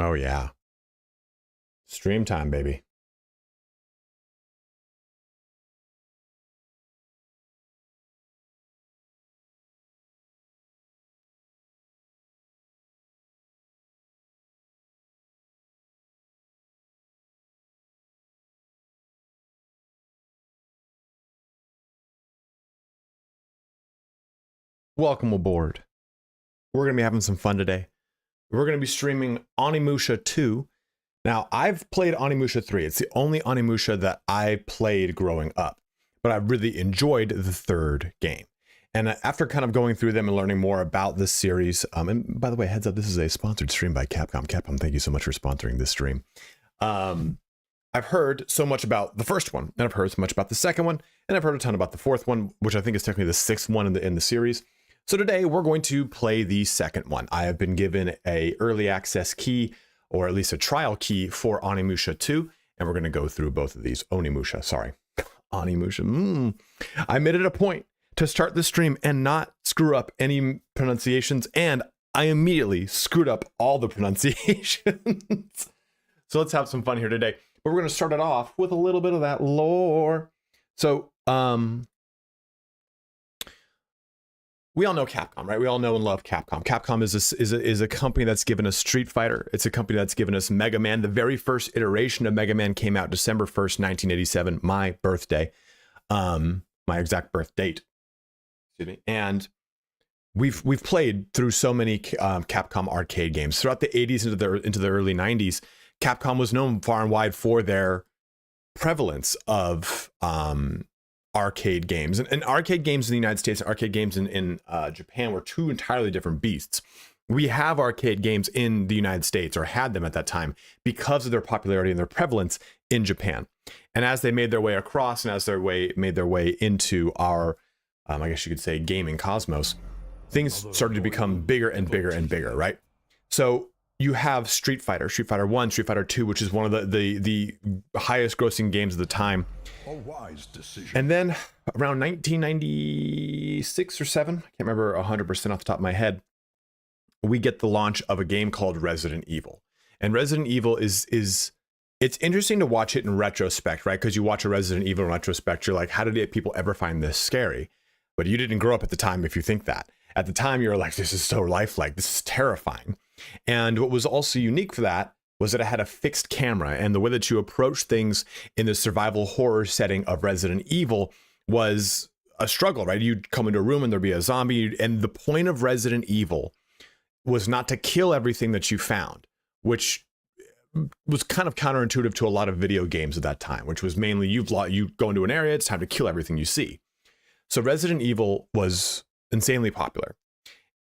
Oh yeah. Stream time, baby. Welcome aboard. We're going to be having some fun today. We're going to be streaming Onimusha 2. Now, I've played Onimusha 3. It's the only Onimusha that I played growing up, but I really enjoyed the third game. And after kind of going through them and learning more about this series, and by the way, heads up, this is a sponsored stream by Capcom. Capcom, thank you so much for sponsoring this stream. I've heard so much about the first one, and I've heard so much about the second one, and I've heard a ton about the fourth one, which I think is technically the sixth one in the series. So today we're going to play the second one. I have been given a early access key, or at least a trial key for Onimusha 2, and we're going to go through both of these. Onimusha, sorry. Onimusha. I made it a point to start the stream and not screw up any pronunciations, and I immediately screwed up all the pronunciations. So let's have some fun here today. But we're going to start it off with a little bit of that lore. So, we all know Capcom, right? We all know and love Capcom. Capcom is a company that's given us Street Fighter. It's a company that's given us Mega Man. The very first iteration of Mega Man came out December 1st, 1987, my birthday, my exact birth date. Excuse me. And we've played through so many Capcom arcade games throughout the 80s into the early 90s. Capcom was known far and wide for their prevalence of arcade games, and arcade games in the United States and arcade games in Japan were two entirely different beasts. We have arcade games in the United States, or had them at that time, because of their popularity and their prevalence in Japan. And as they made their way across, and as made their way into our, I guess you could say, gaming cosmos, things started to become bigger and bigger and bigger, right? So you have Street Fighter 1, Street Fighter 2, which is one of the highest grossing games of the time. A wise decision. And then around 1996 or 7, I can't remember 100% off the top of my head, we get the launch of a game called Resident Evil. And Resident Evil is it's interesting to watch it in retrospect, right? Because you watch a Resident Evil in retrospect, you're like, how did people ever find this scary? But you didn't grow up at the time if you think that. At the time, you're like, this is so lifelike. This is terrifying. And what was also unique for that was that it had a fixed camera, and the way that you approach things in the survival horror setting of Resident Evil was a struggle, right? You'd come into a room and there'd be a zombie, and the point of Resident Evil was not to kill everything that you found, which was kind of counterintuitive to a lot of video games at that time, which was mainly you go into an area, it's time to kill everything you see. So Resident Evil was insanely popular.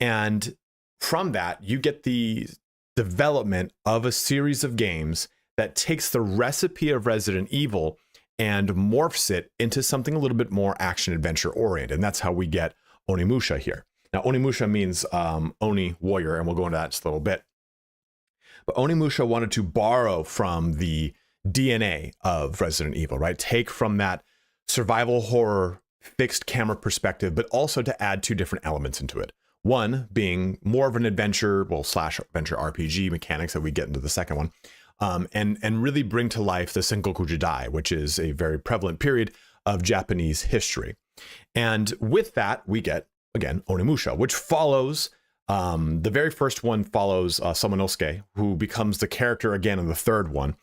And from that, you get the development of a series of games that takes the recipe of Resident Evil and morphs it into something a little bit more action adventure oriented. And that's how we get Onimusha here. Now, Onimusha means Oni warrior, and we'll go into that in just a little bit. But Onimusha wanted to borrow from the DNA of Resident Evil, right? Take from that survival horror fixed camera perspective, but also to add two different elements into it. One being more of an adventure, slash adventure RPG mechanics that we get into the second one, and really bring to life the Sengoku Jidai, which is a very prevalent period of Japanese history. And with that, we get, again, Onimusha, which follows, the very first one follows Samanosuke, who becomes the character again in the third one.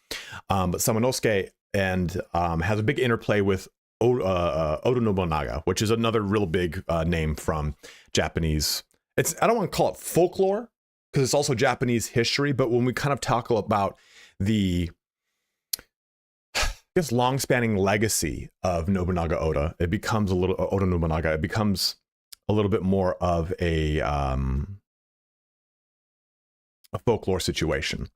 But Samanosuke has a big interplay with Oda Nobunaga, which is another real big name from Japanese. I don't want to call it folklore, because it's also Japanese history, but when we kind of talk about the, I guess, long-spanning legacy of Nobunaga Oda, it becomes a little Oda Nobunaga. It becomes a little bit more of a folklore situation.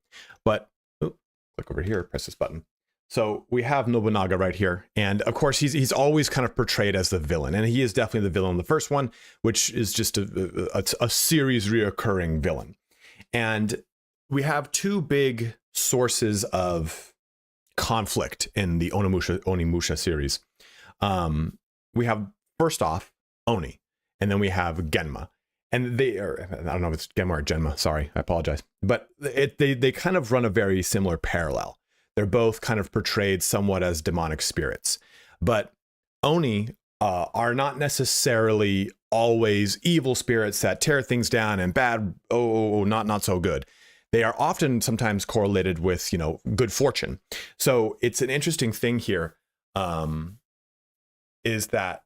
But click over here, press this button. So we have Nobunaga right here, and of course he's always kind of portrayed as the villain, and he is definitely the villain in the first one, which is just a series reoccurring villain. And we have two big sources of conflict in the Onimusha series. We have, first off, Oni, and then we have Genma. and they are, I don't know if it's Genma or Genma, sorry, I apologize. But they kind of run a very similar parallel. They're both kind of portrayed somewhat as demonic spirits. But Oni are not necessarily always evil spirits that tear things down and bad, not so good. They are often sometimes correlated with, good fortune. So it's an interesting thing here, is that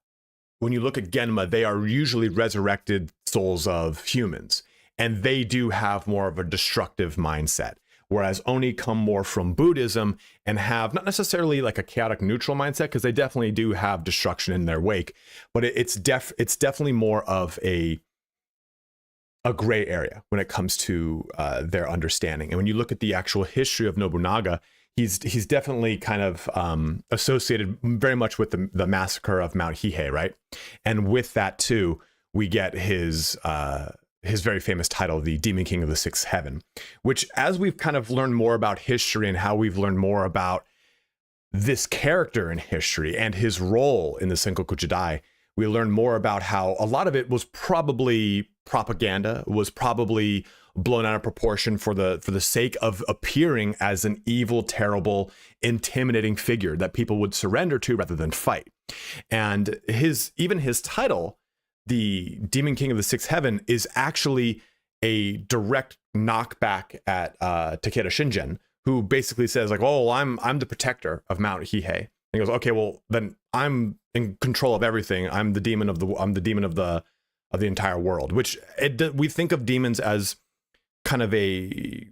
when you look at Genma, they are usually resurrected souls of humans, and they do have more of a destructive mindset. Whereas Oni come more from Buddhism and have not necessarily like a chaotic neutral mindset, because they definitely do have destruction in their wake, but it's definitely more of a gray area when it comes to their understanding. And when you look at the actual history of Nobunaga, he's definitely kind of associated very much with the massacre of Mount Hihei, right? And with that too, we get his very famous title, the Demon King of the Sixth Heaven, which, as we've kind of learned more about history and how we've learned more about this character in history and his role in the Sengoku Jidai, we learn more about how a lot of it was probably propaganda, was probably blown out of proportion for the sake of appearing as an evil, terrible, intimidating figure that people would surrender to rather than fight. And his title, the Demon King of the Sixth Heaven, is actually a direct knockback at Takeda Shingen, who basically says like, "Oh, I'm the protector of Mount Hihei." And he goes, "Okay, well then I'm in control of everything. I'm the demon of the entire world." Which we think of demons as kind of a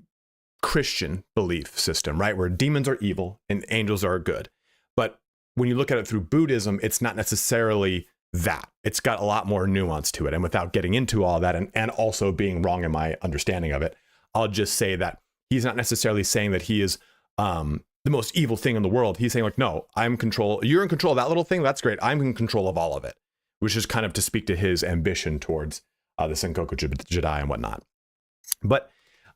Christian belief system, right? Where demons are evil and angels are good. But when you look at it through Buddhism, it's not necessarily that. It's got a lot more nuance to it. And without getting into all that and also being wrong in my understanding of it, I'll just say that he's not necessarily saying that he is the most evil thing in the world. He's saying like, no, you're in control of that little thing. That's great. I'm in control of all of it, which is kind of to speak to his ambition towards the Sengoku Jidai and whatnot. But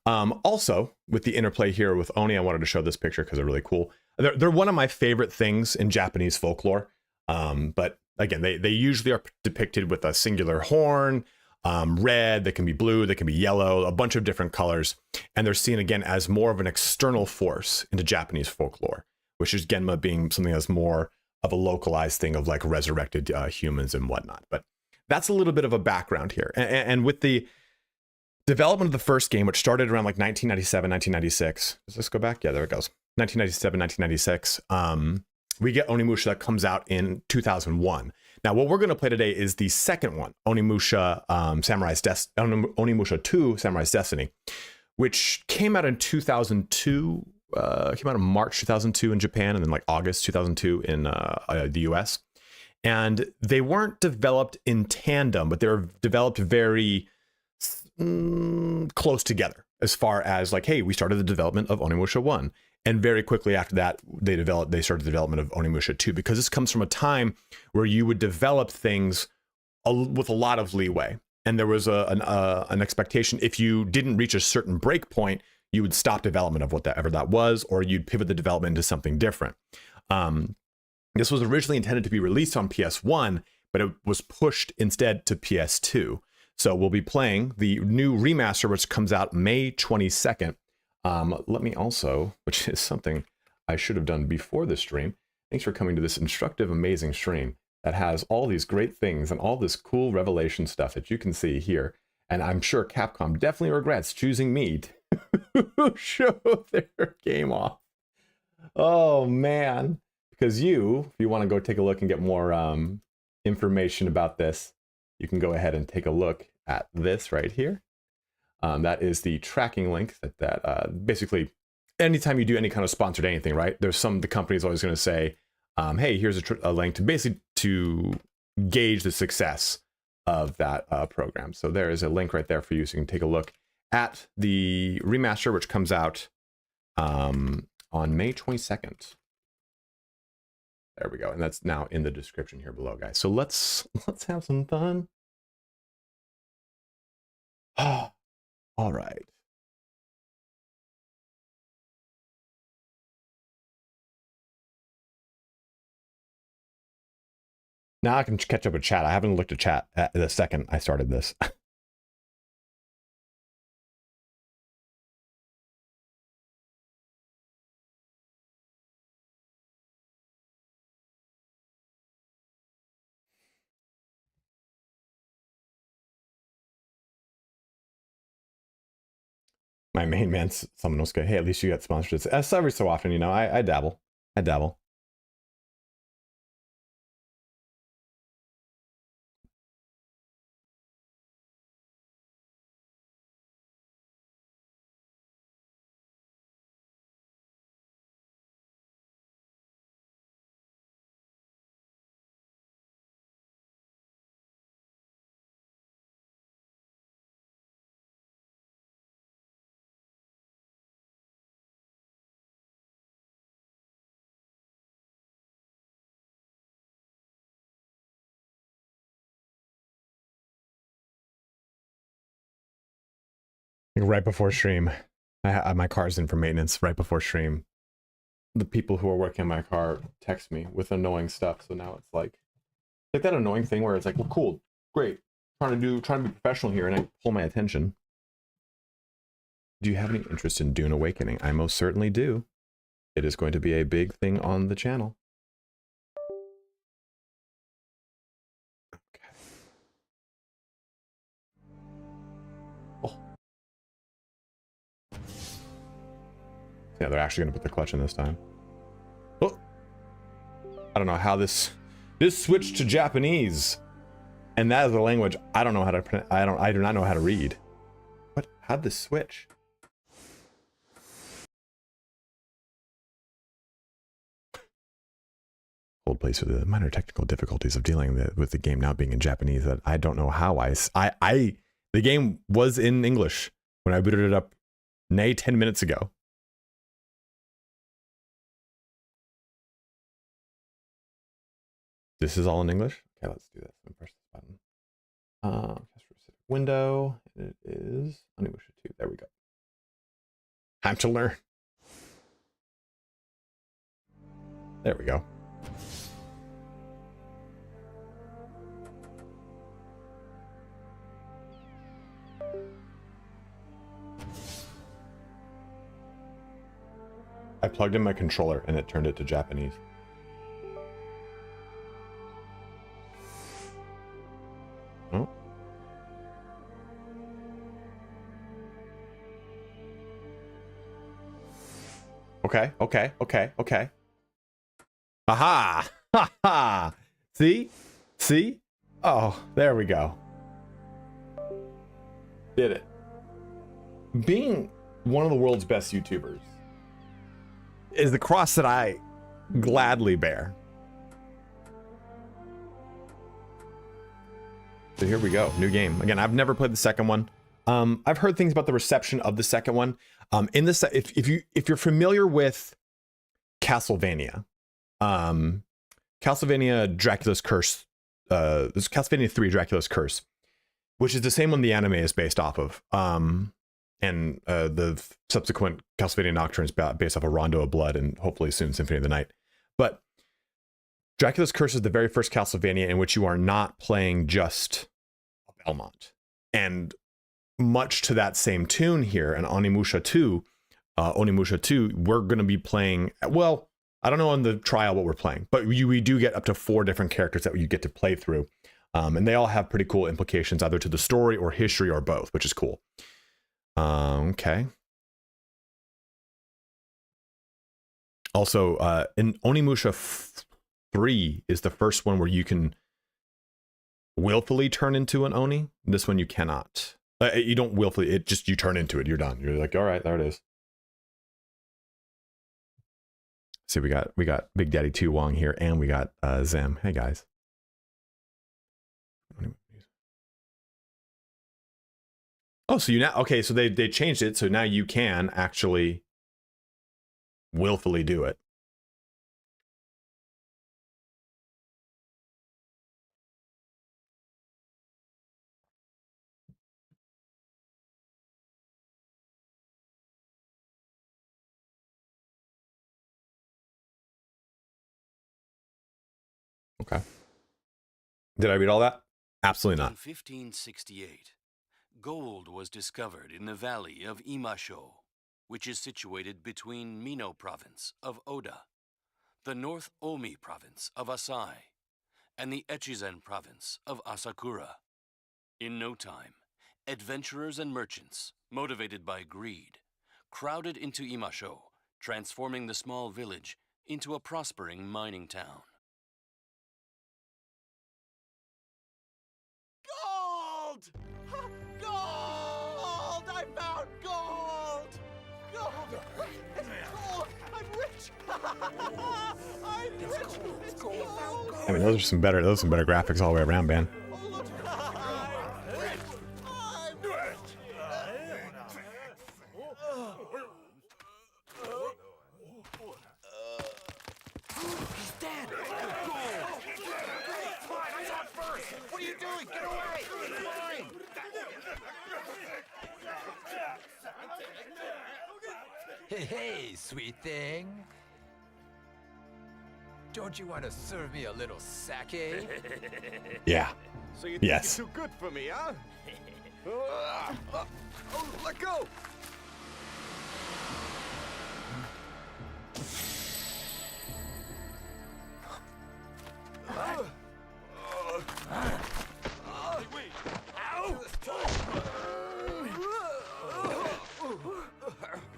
also with the interplay here with Oni, I wanted to show this picture because they're really cool. They're one of my favorite things in Japanese folklore. But again, they usually are depicted with a singular horn, red, they can be blue, they can be yellow, a bunch of different colors. And they're seen again as more of an external force into Japanese folklore, which is Genma being something that's more of a localized thing of like resurrected humans and whatnot. But that's a little bit of a background here. And with the development of the first game, which started around like 1997, 1996. Does this go back? Yeah, there it goes. 1997, 1996. We get Onimusha that comes out in 2001. Now, what we're going to play today is the second one, Onimusha Onimusha 2 Samurai's Destiny, which came out in 2002. Came out in March 2002 in Japan, and then like August 2002 in the US. And they weren't developed in tandem, but they were developed very close together as far as like, hey, we started the development of Onimusha 1. And very quickly after that, they started the development of Onimusha 2, because this comes from a time where you would develop things with a lot of leeway. And there was an expectation, if you didn't reach a certain break point, you would stop development of whatever that was, or you'd pivot the development into something different. This was originally intended to be released on PS1, but it was pushed instead to PS2. So we'll be playing the new remaster, which comes out May 22nd. Let me also, which is something I should have done before the stream. Thanks for coming to this instructive, amazing stream that has all these great things and all this cool revelation stuff that you can see here. And I'm sure Capcom definitely regrets choosing me to show their game off. Oh, man. Because if you want to go take a look and get more information about this, you can go ahead and take a look at this right here. That is the tracking link that basically anytime you do any kind of sponsored anything, right? The company's always going to say, hey, here's a link to basically to gauge the success of that program. So there is a link right there for you, so you can take a look at the remaster, which comes out on May 22nd. There we go, and that's now in the description here below, guys. So let's have some fun. All right. Now I can catch up with chat. I haven't looked at chat at the second I started this. My main man, someone else go, hey, at least you got sponsorships. Every so often, you know, I dabble. I dabble. Right before stream, my car's in for maintenance. Right before stream, the people who are working on my car text me with annoying stuff. So now it's like that annoying thing where it's like, well, cool, great, trying to be professional here, and I pull my attention. Do you have any interest in Dune Awakening? I most certainly do. It is going to be a big thing on the channel. Okay. Oh. Yeah, they're actually going to put the clutch in this time. Oh. I don't know how this switched to Japanese, and that is a language I don't know how to. I do not know how to read. What? How'd this switch? Hold place for the minor technical difficulties of dealing with the game now being in Japanese. That I don't know how the game was in English when I booted it up, 10 minutes ago. This is all in English. Okay, let's do this. Let me press this button. Window. It is Onimusha 2. There we go. Time to learn. There we go. I plugged in my controller and it turned it to Japanese. Oh. Okay. Aha! Ha ha! See? See? Oh, there we go. Did it. Being one of the world's best YouTubers is the cross that I gladly bear. So here we go, new game. Again, I've never played the second one. I've heard things about the reception of the second one. In this, if you're familiar with Castlevania, Castlevania Dracula's Curse, this is Castlevania 3 Dracula's Curse, which is the same one the anime is based off of. And the subsequent Castlevania Nocturne is based off a Rondo of Blood, and hopefully soon Symphony of the Night. But Dracula's Curse is the very first Castlevania in which you are not playing just Belmont. And much to that same tune here, and Onimusha 2, we're going to be playing, well, I don't know on the trial what we're playing, but we do get up to 4 different characters that you get to play through. And they all have pretty cool implications either to the story or history or both, which is cool. Okay. Also, in Onimusha 3 is the first one where you can willfully turn into an Oni. This one you cannot. You don't willfully, it just, you turn into it, you're done. You're like, all right, there it is. See, we got Big Daddy 2 Wong here, and we got Zem. Hey guys. Oh, so you now, okay, so they changed it, so now you can actually willfully do it. Okay. Did I read all that? Absolutely not. In 1568, gold was discovered in the valley of Imasho, which is situated between Mino province of Oda, the North Omi province of Asai, and the Echizen province of Asakura. In no time, adventurers and merchants, motivated by greed, crowded into Imasho, transforming the small village into a prospering mining town. Gold! Gold! I found gold! Gold! It's gold! I'm rich! I'm rich! It's gold! I mean, those are some better graphics all the way around, man. Oh, look! I'm rich! I'm rich! He's dead! Gold! Fine, I saw it first! What are you doing? Get away! It's mine! Hey, sweet thing. Don't you want to serve me a little sake? Yeah. So you think Yes. you're too good for me, huh? Oh, let go!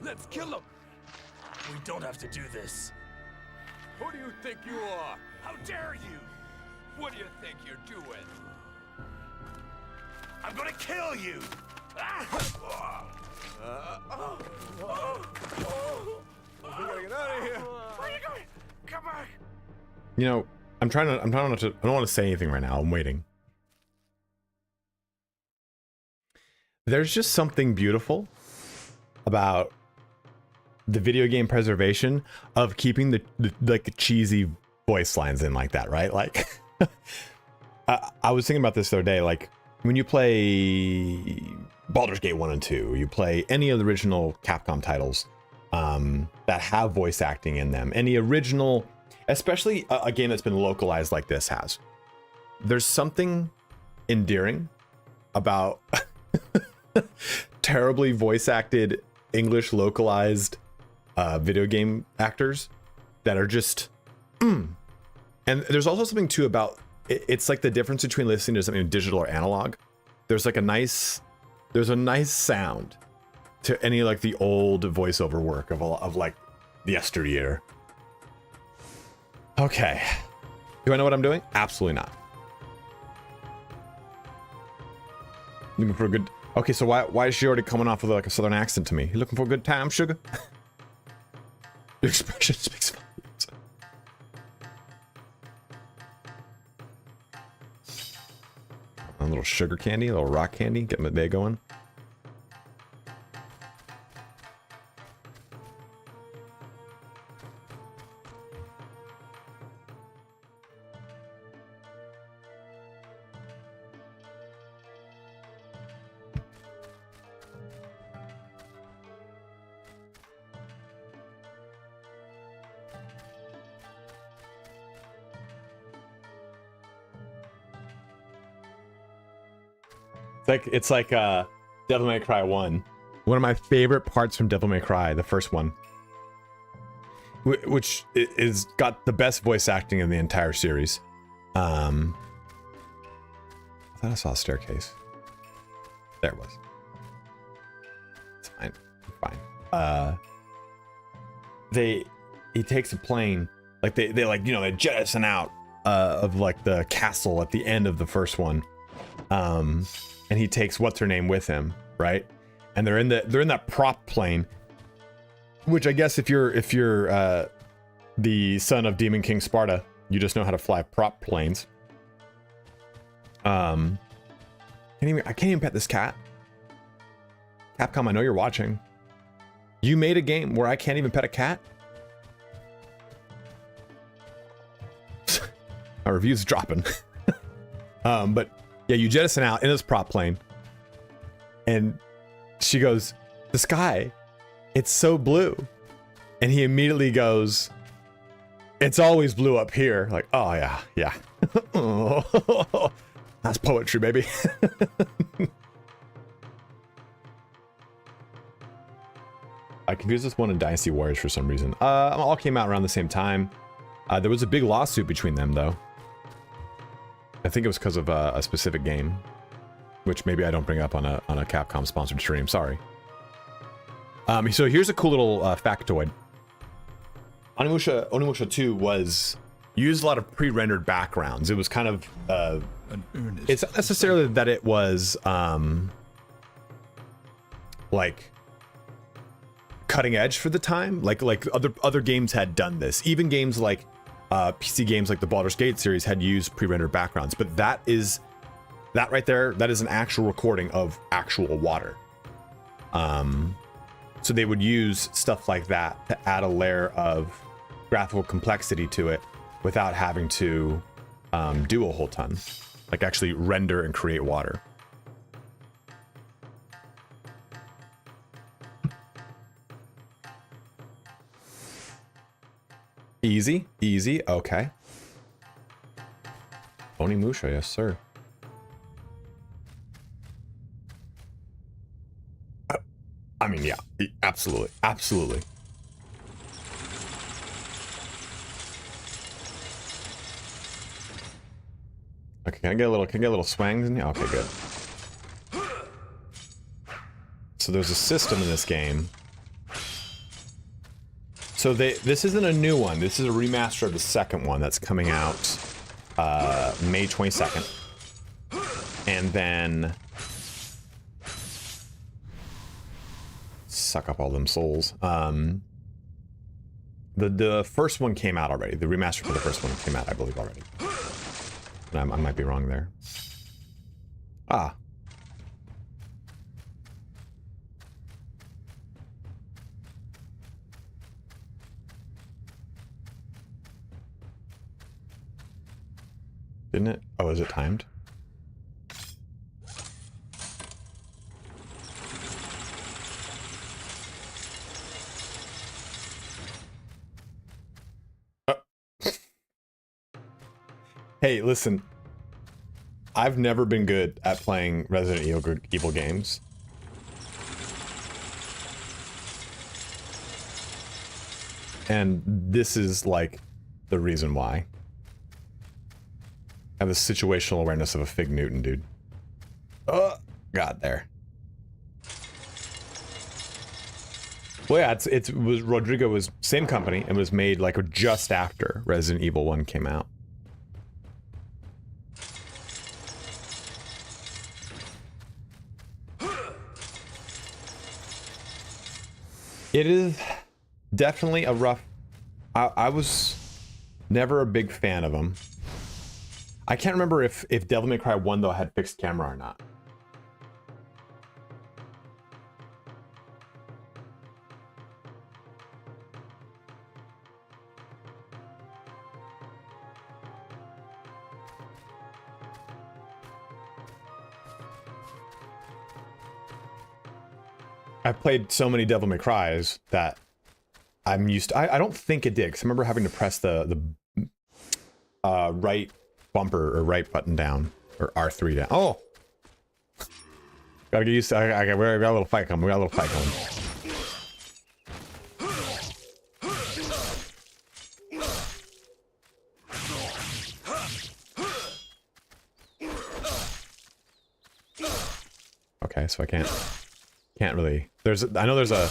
Let's kill him. We don't have to do this. Who do you think you are? How dare you? What do you think you're doing? I'm gonna kill you! We gotta get out of here. Where are you going? Come back! You know, I'm trying not to. I don't want to say anything right now. I'm waiting. There's just something beautiful about the video game preservation of keeping the cheesy voice lines in like that, right? Like, I was thinking about this the other day. Like, when you play Baldur's Gate 1 and 2, you play any of the original Capcom titles that have voice acting in them, any original, especially a game that's been localized like this has. There's something endearing about terribly voice acted English localized video game actors that are just and there's also something too about it's like the difference between listening to something digital or analog. There's a nice sound to any like the old voiceover work of like the yesteryear. Okay, do I know what I'm doing? Absolutely not. Looking for a good. Okay, so why is she already coming off with like a southern accent to me? You looking for a good time, sugar? Your expression speaks volumes. A little sugar candy, a little rock candy, get my day going. It's like Devil May Cry 1. One of my favorite parts from Devil May Cry, the first one, which is got the best voice acting in the entire series. I thought I saw a staircase. There it was. It's fine. I'm fine. He takes a plane, like they like, you know, they jettison out of like the castle at the end of the first one. And he takes what's her name with him, right? And they're in that prop plane, which I guess if you're the son of Demon King Sparta, you just know how to fly prop planes. I can't even pet this cat. Capcom, I know you're watching. You made a game where I can't even pet a cat? My review's dropping. But yeah, you jettison out in this prop plane, and she goes, "The sky, it's so blue," and he immediately goes, "It's always blue up here." Like, oh yeah. Oh, that's poetry, baby. I confused this one and Dynasty Warriors for some reason. All came out around the same time. There was a big lawsuit between them, though. I think it was because of a specific game, which maybe I don't bring up on a Capcom sponsored stream. Sorry. So here's a cool little factoid. Onimusha 2 was used a lot of pre-rendered backgrounds. It was kind of An earnest. it's not necessarily that it was like cutting edge for the time. Like other games had done this. Even games like PC games like the Baldur's Gate series had used pre-rendered backgrounds. But that right there, that is an actual recording of actual water. So they would use stuff like that to add a layer of graphical complexity to it without having to do a whole ton. Like actually render and create water. Easy, okay. Onimusha, yes sir. I mean, yeah, absolutely. Okay, can I get a little swangs in here? Okay, good. So there's a system in this game. So this isn't a new one. This is a remaster of the second one that's coming out May 22nd. And then suck up all them souls. The first one came out already. The remaster for the first one came out, I believe, already. I might be wrong there. Ah. Didn't it? Oh, is it timed? Hey, listen. I've never been good at playing Resident Evil games. And this is like the reason why. I have the situational awareness of a Fig Newton, dude. Oh, God, there. Well, yeah, it was Rodrigo was same company and was made like just after Resident Evil 1 came out. It is definitely a rough... I was never a big fan of them. I can't remember if Devil May Cry 1, though, had fixed camera or not. I've played so many Devil May Cries that I'm used to... I don't think it did, because I remember having to press the right bumper or right button down, or R3 down. Oh! Gotta get used to... we got a little fight coming. Okay, so I can't really... I know there's a...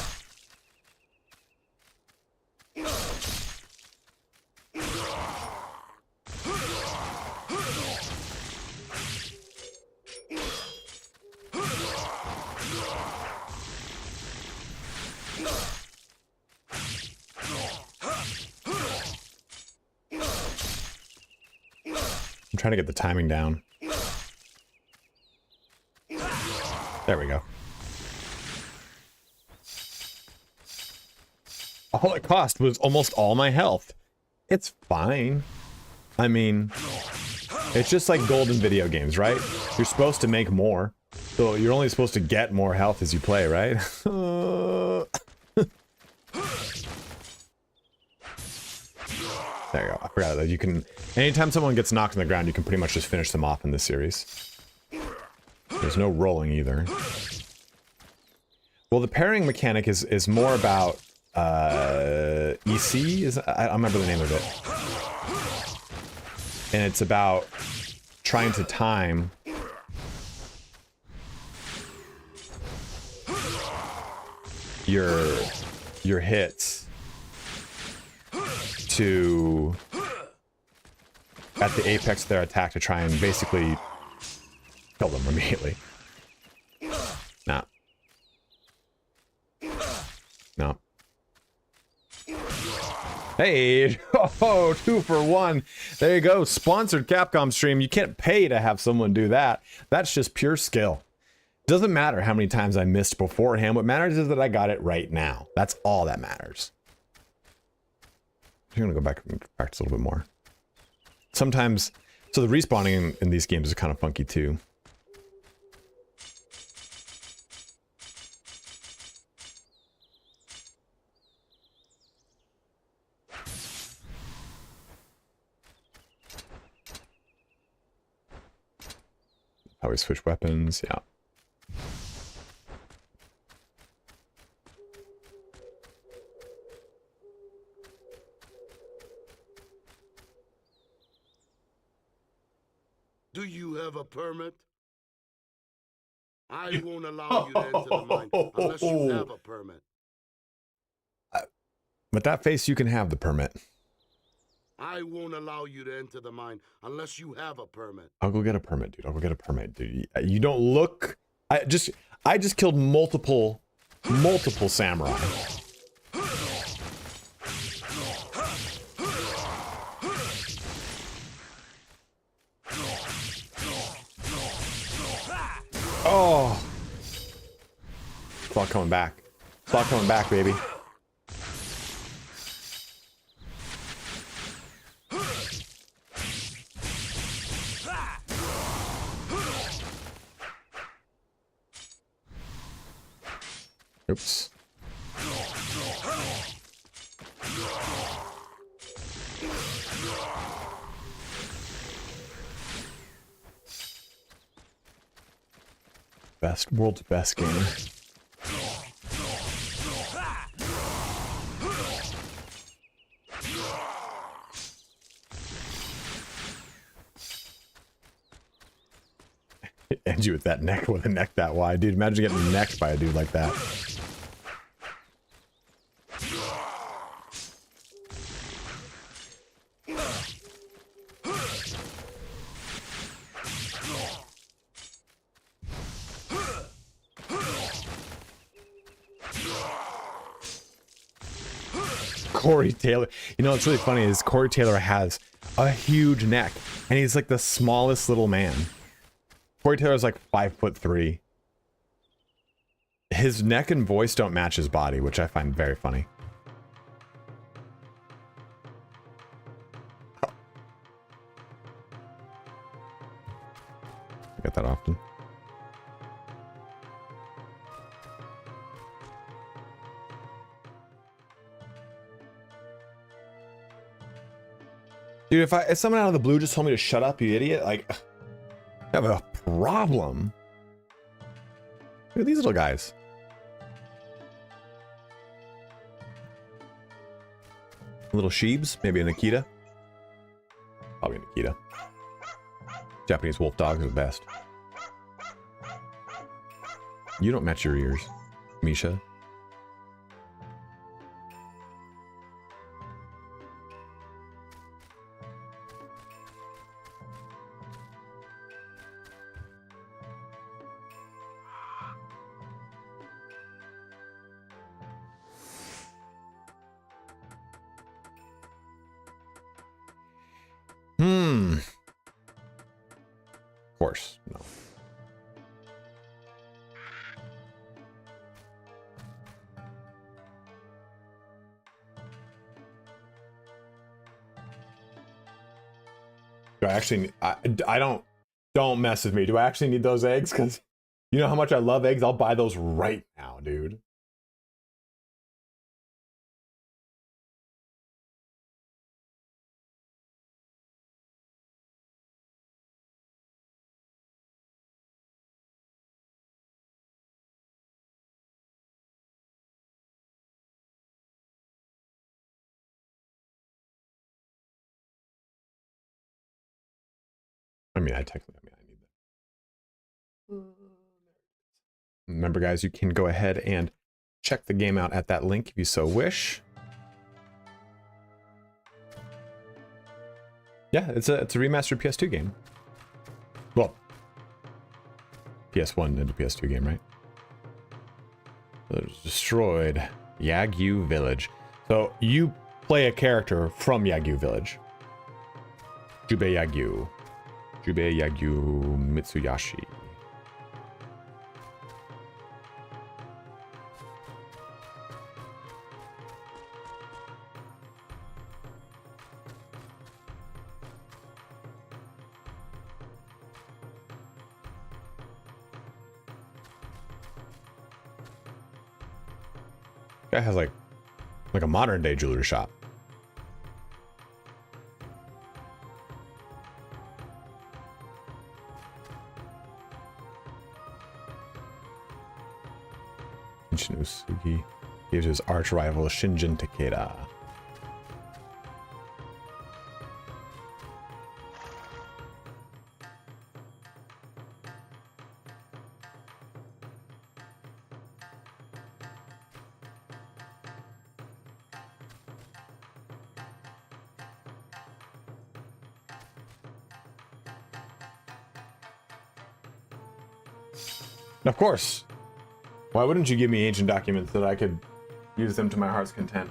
I'm trying to get the timing down. There we go. All it cost was almost all my health. It's fine. I mean, it's just like gold in video games, right? You're supposed to make more. So you're only supposed to get more health as you play, right? There you go. I forgot that you can... Anytime someone gets knocked on the ground, you can pretty much just finish them off in this series. There's no rolling either. Well, the pairing mechanic is more about... EC? I don't remember the name of it. And it's about trying to time... your hits to at the apex of their attack to try and basically kill them immediately. No. No. Hey, oh, 2 for 1. There you go. Sponsored Capcom stream. You can't pay to have someone do that. That's just pure skill. Doesn't matter how many times I missed beforehand. What matters is that I got it right now. That's all that matters. I'm gonna go back and practice a little bit more. Sometimes, so the respawning in these games is kind of funky too. How we switch weapons, yeah. Do you have a permit? I won't allow you to enter the mine unless you have a permit. With that face, you can have the permit. I won't allow you to enter the mine unless you have a permit. I'll go get a permit, dude. I'll go get a permit, dude. You don't look... I just killed multiple samurai. Oh! Clock coming back. Clock coming back, baby. Oops. World's best gamer. End you with that neck, with a neck that wide, dude. Imagine getting necked by a dude like that. Corey Taylor. You know what's really funny is Corey Taylor has a huge neck, and he's like the smallest little man. Corey Taylor's like 5'3". His neck and voice don't match his body, which I find very funny. I get that often. Dude, if someone out of the blue just told me to shut up, you idiot, like, I have a problem. Look at these little guys. Little sheebs, maybe a Nikita. Probably a Nikita. Japanese wolf dogs are the best. You don't match your ears, Misha. Of course, no. Do I actually, I don't mess with me. Do I actually need those eggs? Because you know how much I love eggs? I'll buy those right now, dude. I mean, I need that. Remember, guys, you can go ahead and check the game out at that link if you so wish. Yeah, it's a remastered PS2 game. Well, PS1 into PS2 game, right? It was destroyed. Yagyu Village. So you play a character from Yagyu Village. Jubei Yagyu. Jubei Yagyu Mitsuyashi. Guy has like a modern day jewelry shop. Kenshin Usugi gives his arch rival Shinjin Takeda. Of course. Why wouldn't you give me ancient documents that I could use them to my heart's content?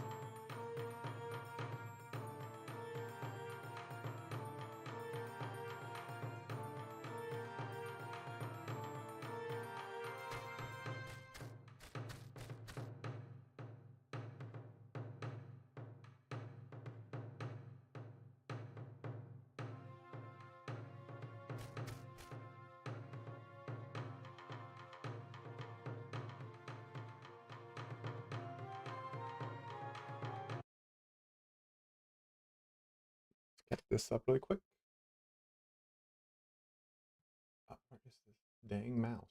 Get this up really quick. Oh, where is this dang mouse?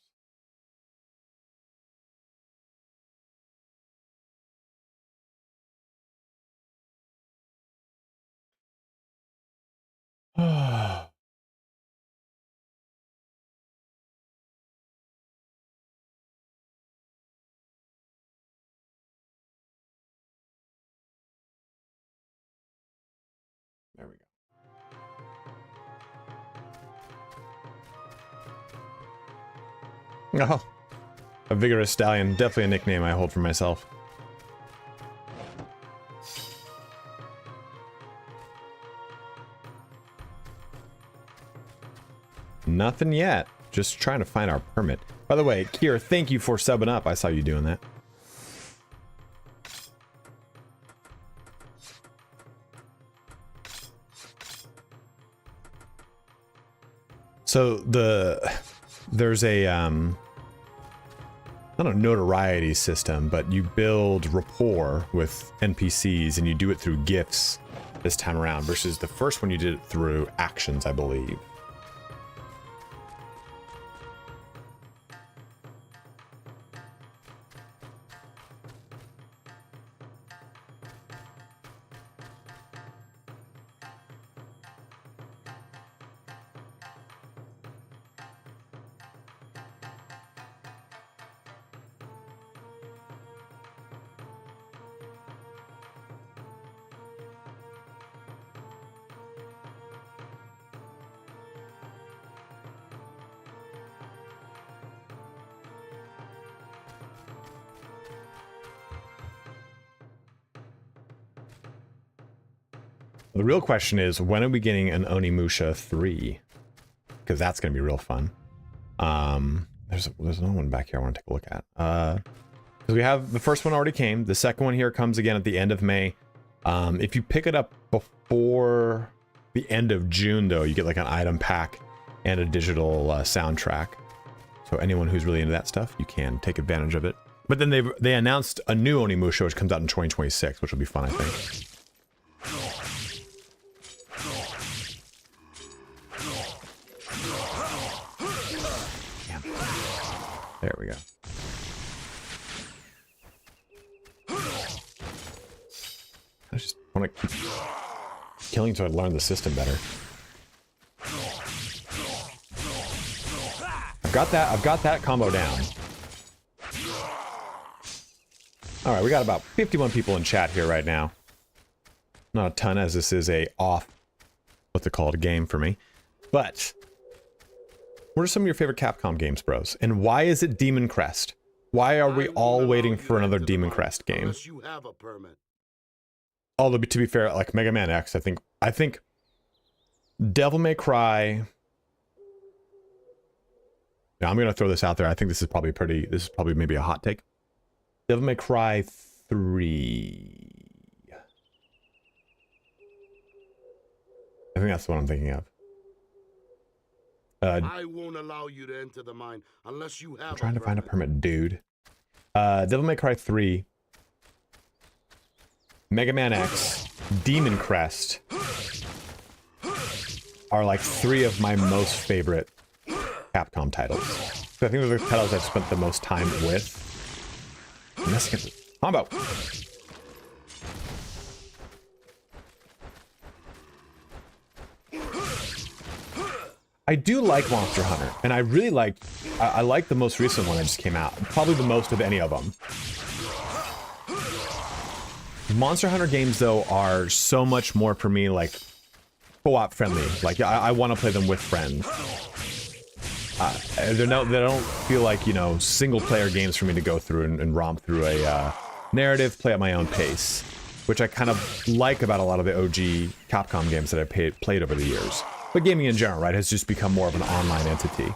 There we go. Oh, a vigorous stallion. Definitely a nickname I hold for myself. Nothing yet. Just trying to find our permit. By the way, Kier, thank you for subbing up. I saw you doing that. So there's a not a notoriety system, but you build rapport with NPCs and you do it through gifts this time around versus the first one you did it through actions, I believe. The real question is, when are we getting an Onimusha 3? Because that's going to be real fun. There's another one back here I want to take a look at. Because we have the first one already came. The second one here comes again at the end of May. If you pick it up before the end of June, though, you get like an item pack and a digital soundtrack. So anyone who's really into that stuff, you can take advantage of it. But then they announced a new Onimusha, which comes out in 2026, which will be fun, I think. There we go. I just want to keep killing so I learn the system better. I've got that combo down. All right, we got about 51 people in chat here right now. Not a ton, as this is a what's it called, game for me. But what are some of your favorite Capcom games, bros? And why is it Demon Crest? Why are we all waiting for another Demon Crest game? Unless you have a permit. Although, to be fair, like Mega Man X, I think Devil May Cry. Yeah, I'm gonna throw this out there. I think this is probably maybe a hot take. Devil May Cry 3. I think that's what I'm thinking of. I won't allow you to enter the mine unless you have I'm trying to find a permit, dude. Devil May Cry 3, Mega Man X, Demon Crest are like 3 of my most favorite Capcom titles. So I think those are the titles I've spent the most time with. Combo. I do like Monster Hunter, and I really liked. I like the most recent one that just came out. Probably the most of any of them. Monster Hunter games, though, are so much more for me, like, co-op friendly. Like, I want to play them with friends. They don't feel like, you know, single-player games for me to go through and romp through a narrative, play at my own pace, which I kind of like about a lot of the OG Capcom games that I played over the years. But gaming in general, right, has just become more of an online entity.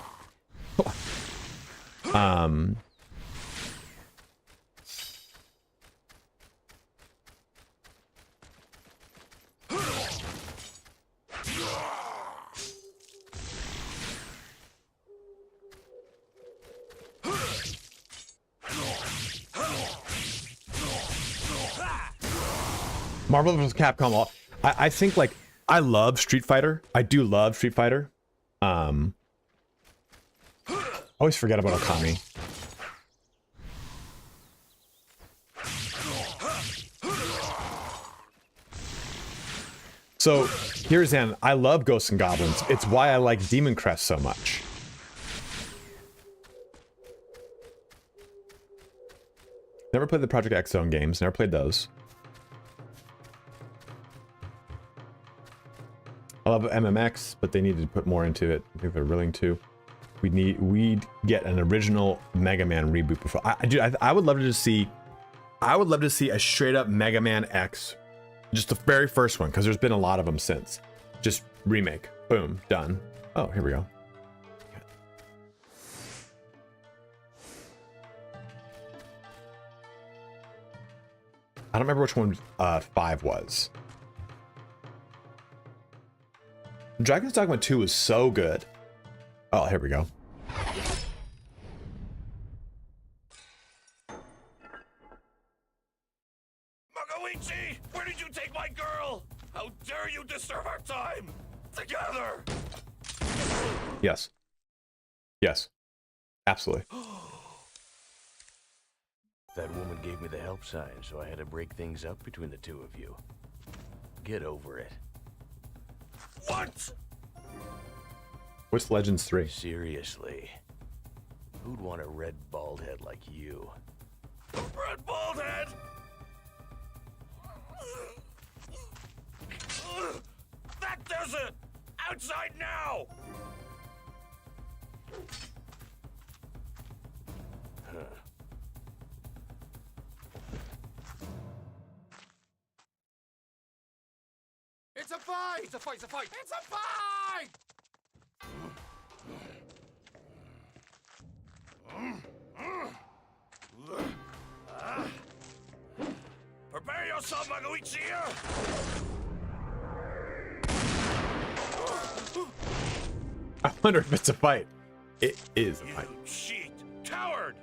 Marvel vs. Capcom. I think, like, I love Street Fighter. I do love Street Fighter. I always forget about Okami. So here's I love Ghosts and Goblins. It's why I like Demon Crest so much. Never played the Project X Zone games. Never played those. I love MMX, but they needed to put more into it. I think they're willing to. We'd get an original Mega Man reboot before. I would love to see. I would love to see a straight up Mega Man X, just the very first one, because there's been a lot of them since. Just remake, boom, done. Oh, here we go. I don't remember which one 5 was. Dragon's Dogma 2 was so good. Oh, here we go. Magoichi, where did you take my girl? How dare you disturb our time? Together! Yes. Yes. Absolutely. That woman gave me the help sign, so I had to break things up between the two of you. Get over it. What? What's Legends 3? Seriously. Who'd want a red bald head like you? A red bald head? That does it! Outside now! Huh. It's a fight! It's a fight! It's a fight! It's a fight! Prepare yourself, Magoichi! I wonder if it's a fight. It is a fight. You cheat! Coward!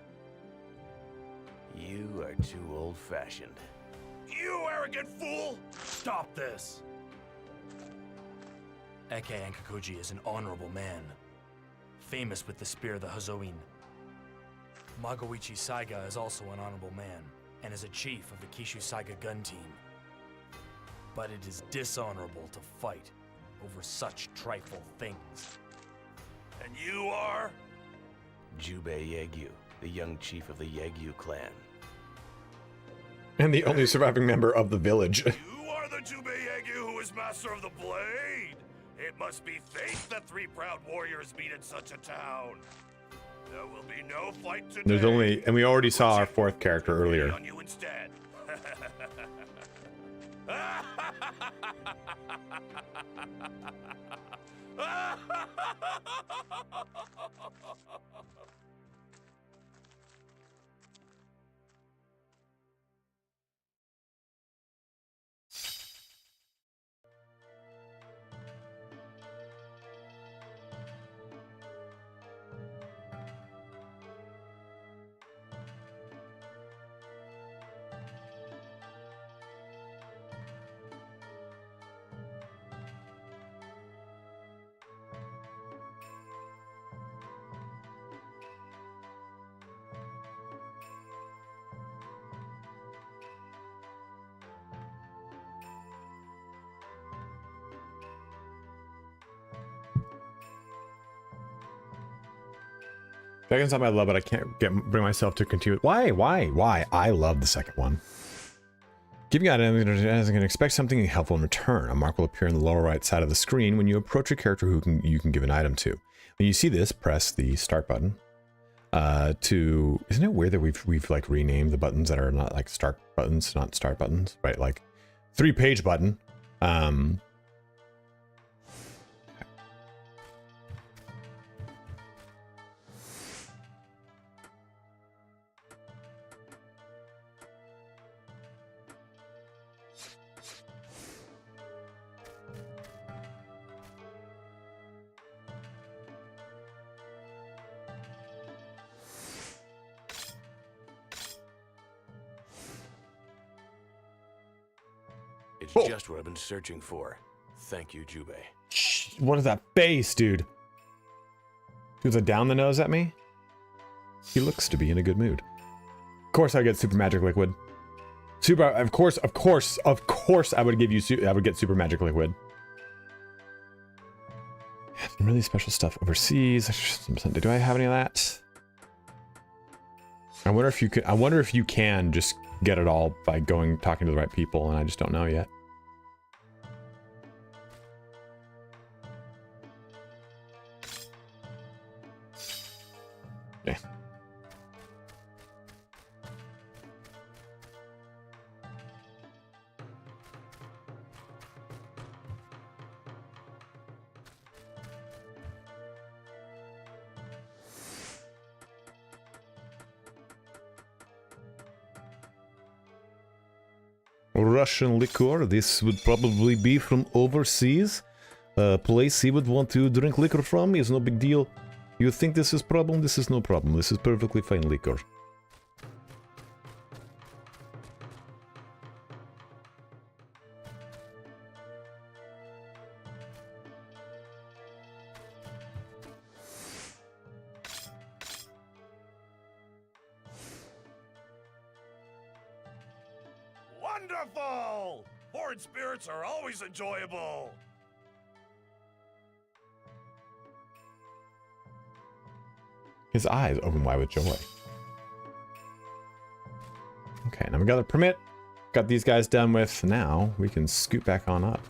You are too old-fashioned. You arrogant fool! Stop this! Eke Ankakuji is an honorable man, famous with the spear of the Hazoin. Magoichi Saiga is also an honorable man, and is a chief of the Kishu Saiga gun team. But it is dishonorable to fight over such trifle things. And you are? Jubei Yegyu, the young chief of the Yegyu clan. And the only surviving member of the village. You are the Jubei who is master of the blade. It must be fate that 3 proud warriors meet in such a town. There will be no fight today. There's only, and we already saw our 4th character earlier. On you instead. Second time I love it. I can't bring myself to continue it. Why? I love the second one. Giving out enemies as I can expect something helpful in return. A mark will appear in the lower right side of the screen when you approach a character who you can give an item to. When you see this, press the start button. Isn't it weird that we've like renamed the buttons that are not like start buttons, not start buttons, right? Like 3-page button. It's just what I've been searching for. Thank you, Jubei. What is that face, dude? Who's a down the nose at me? He looks to be in a good mood. Of course I get super magic liquid. Of course I would give you, I would get super magic liquid. Some really special stuff overseas. Do I have any of that? I wonder if you can just get it all by talking to the right people, and I just don't know yet. Okay. Russian liquor. This would probably be from overseas. A place he would want to drink liquor from is no big deal. You think this is problem? This is no problem. This is perfectly fine liquor. Wonderful! Foreign spirits are always enjoyable. His eyes open wide with joy. Okay, now we got a permit. Got these guys done with. Now we can scoot back on up.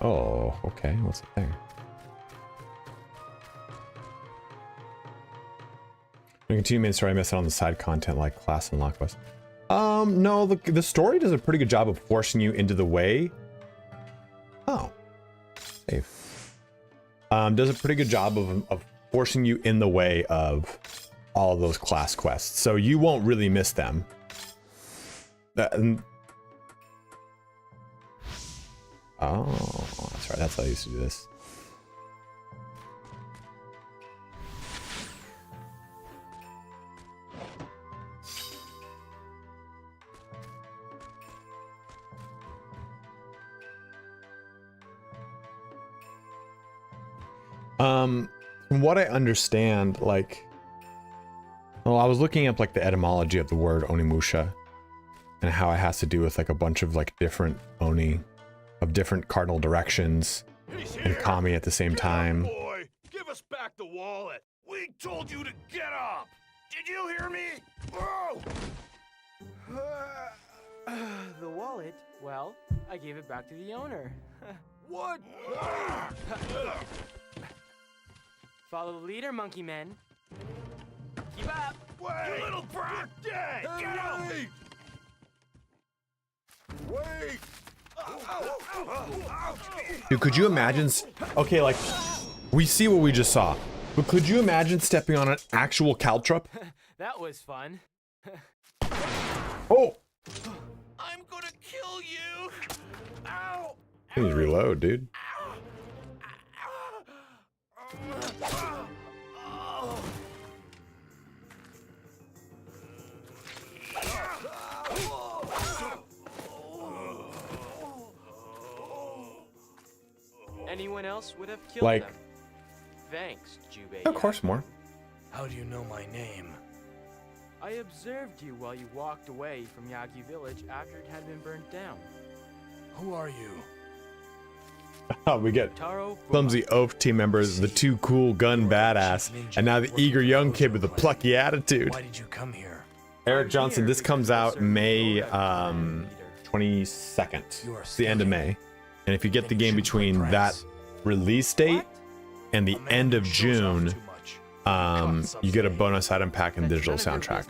Oh, okay. What's it there? We continue main story. I missed out on the side content like class and lock quest. No, the story does a pretty good job of forcing you into the way. Oh, save. Does a pretty good job of forcing you in the way of all of those class quests, so you won't really miss them. Oh, that's right. That's how I used to do this. From what I understand, like, well, I was looking up like the etymology of the word Onimusha and how it has to do with like a bunch of like different Oni of different cardinal directions and Kami at the same time. Boy, give us back the wallet. We told you to get up. Did you hear me? Oh! The wallet? Well, I gave it back to the owner. What? Follow the leader, monkey men. Keep up. Wait! You little brat! You're dead! Get out! Wait! Dude, could you imagine? Okay, like, we see what we just saw, but could you imagine stepping on an actual caltrop? That was fun. Oh! I'm gonna kill you! Ow! Please reload, dude. Anyone else would have killed Like- them. Thanks, Jubei. Of course, more. How do you know my name? I observed you while you walked away from Yagi village after it had been burnt down. Who are you? We get Taro clumsy oaf team members, the two cool gun badass, and now the eager young kid with a plucky attitude. Why did you come here? Eric Johnson, this comes out May 22nd. It's the end of May. And if you get the game between that release date and the end of June, you get a bonus item pack and digital soundtrack.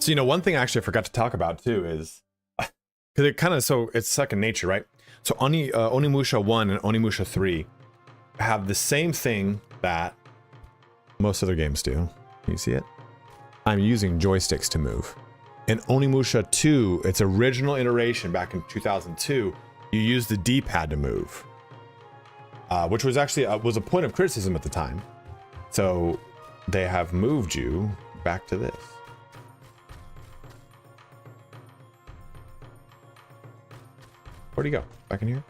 So, you know, one thing actually I forgot to talk about too is, because it kind of, so it's second nature, right? So Onimusha 1 and Onimusha 3 have the same thing that most other games do. Can you see it? I'm using joysticks to move. In Onimusha 2, its original iteration back in 2002, you used the D-pad to move, which was actually was a point of criticism at the time. So they have moved you back to this. Where'd he go? Back in here?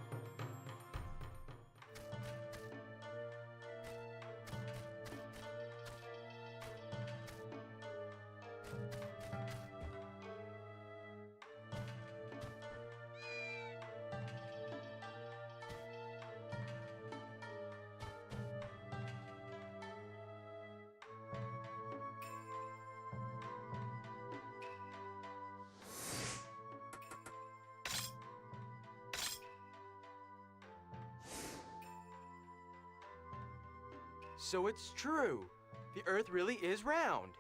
So it's true. The Earth really is round.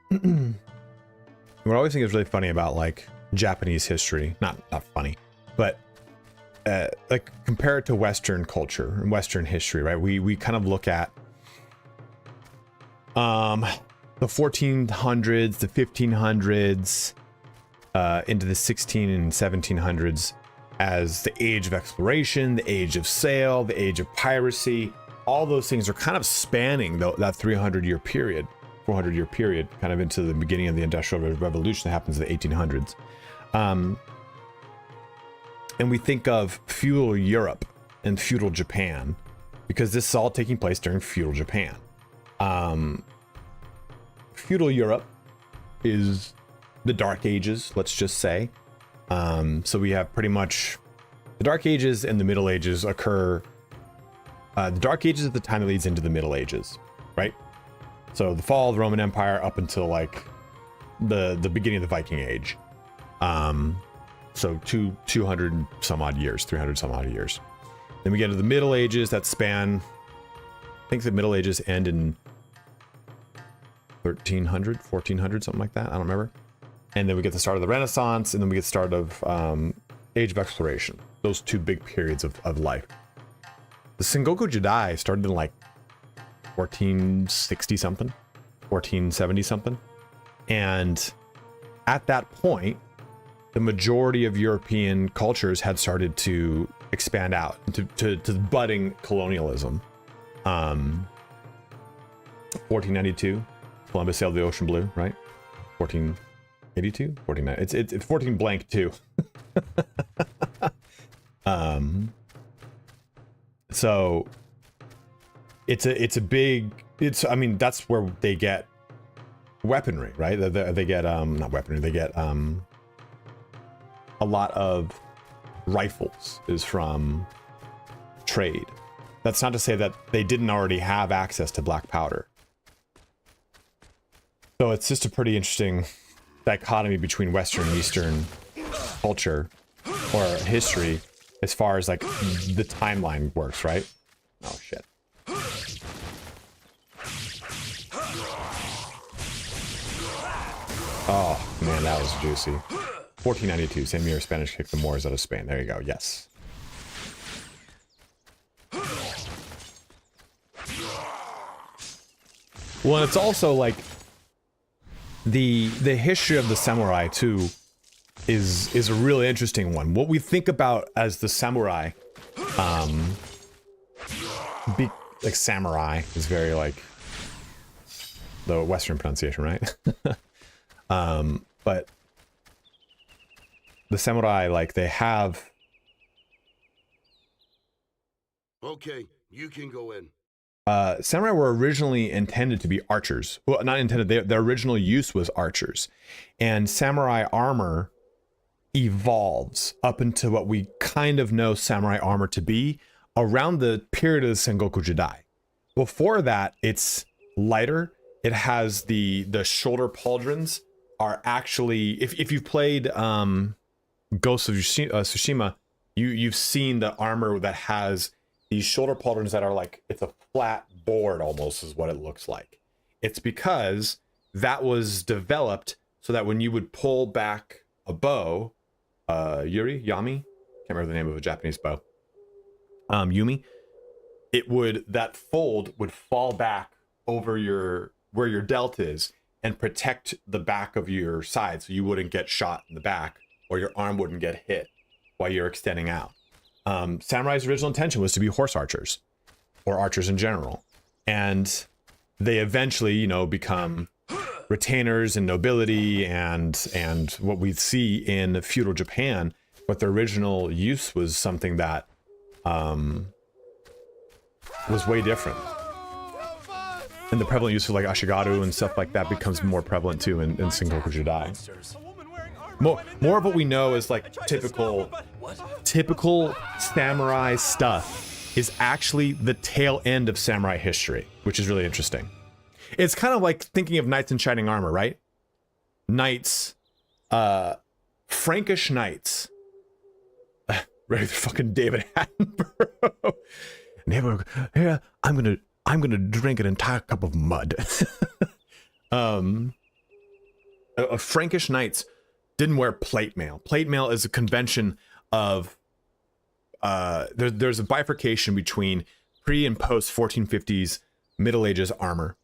What I always think is really funny about like Japanese history, not funny, but like compare it to Western culture and Western history, right? We kind of look at the 1400s, the 1500s, into the 16 and 1700s as the age of exploration, the age of sail, the age of piracy. All those things are kind of spanning that 300-year period, 400-year period, kind of into the beginning of the Industrial Revolution that happens in the 1800s. And we think of feudal Europe and feudal Japan because this is all taking place during feudal Japan. Feudal Europe is the Dark Ages, let's just say. So we have pretty much the Dark Ages and the Middle Ages occur. The Dark Ages is the time that leads into the Middle Ages, right? So the fall of the Roman Empire up until like the beginning of the Viking Age. So 200 some odd years, 300 some odd years. Then we get into the Middle Ages that span, I think the Middle Ages end in 1300, 1400, something like that. I don't remember. And then we get the start of the Renaissance, and then we get the start of Age of Exploration. Those two big periods of life. The Sengoku Jidai started in like 1460 something, 1470 something. And at that point, the majority of European cultures had started to expand out to budding colonialism. 1492, Columbus sailed the ocean blue, right? 1482, 49. It's 14 blank 2. So it's a big, I mean, that's where they get weaponry, right? They get not weaponry, they get a lot of rifles is from trade. That's not to say that they didn't already have access to black powder. So it's just a pretty interesting dichotomy between Western and Eastern culture or history as far as like the timeline works, right? Oh shit. Oh man, that was juicy. 1492, same year Spanish kicked the Moors out of Spain. There you go, yes. Well, it's also like the history of the samurai too is a really interesting one. What we think about as the samurai, like samurai is very like the Western pronunciation, right? But the samurai, like they have. Okay, you can go in. Samurai were originally intended to be archers. Well, not intended. Their original use was archers, and samurai armor evolves up into what we kind of know samurai armor to be around the period of the Sengoku Jidai. Before that, it's lighter. It has the shoulder pauldrons are actually, if you've played Ghost of Tsushima, you've seen the armor that has these shoulder pauldrons that are like, it's a flat board almost is what it looks like. It's because that was developed so that when you would pull back a bow, Yami, can't remember the name of a Japanese bow, Yumi, that fold would fall back over where your delt is and protect the back of your side so you wouldn't get shot in the back or your arm wouldn't get hit while you're extending out. Samurai's original intention was to be horse archers or archers in general. And they eventually, become retainers and nobility and what we see in feudal Japan, but their original use was something that was way different. And the prevalent use of like Ashigaru and stuff like that becomes more prevalent too in Sengoku Jidai. More of what we know is like typical samurai stuff is actually the tail end of samurai history, which is really interesting. It's kind of like thinking of knights in shining armor, right? Knights, Frankish knights. Ready for fucking David Attenborough. Here, I'm gonna drink an entire cup of mud. Frankish knights didn't wear plate mail. Plate mail is a convention of there's a bifurcation between pre and post 1450s Middle Ages armor.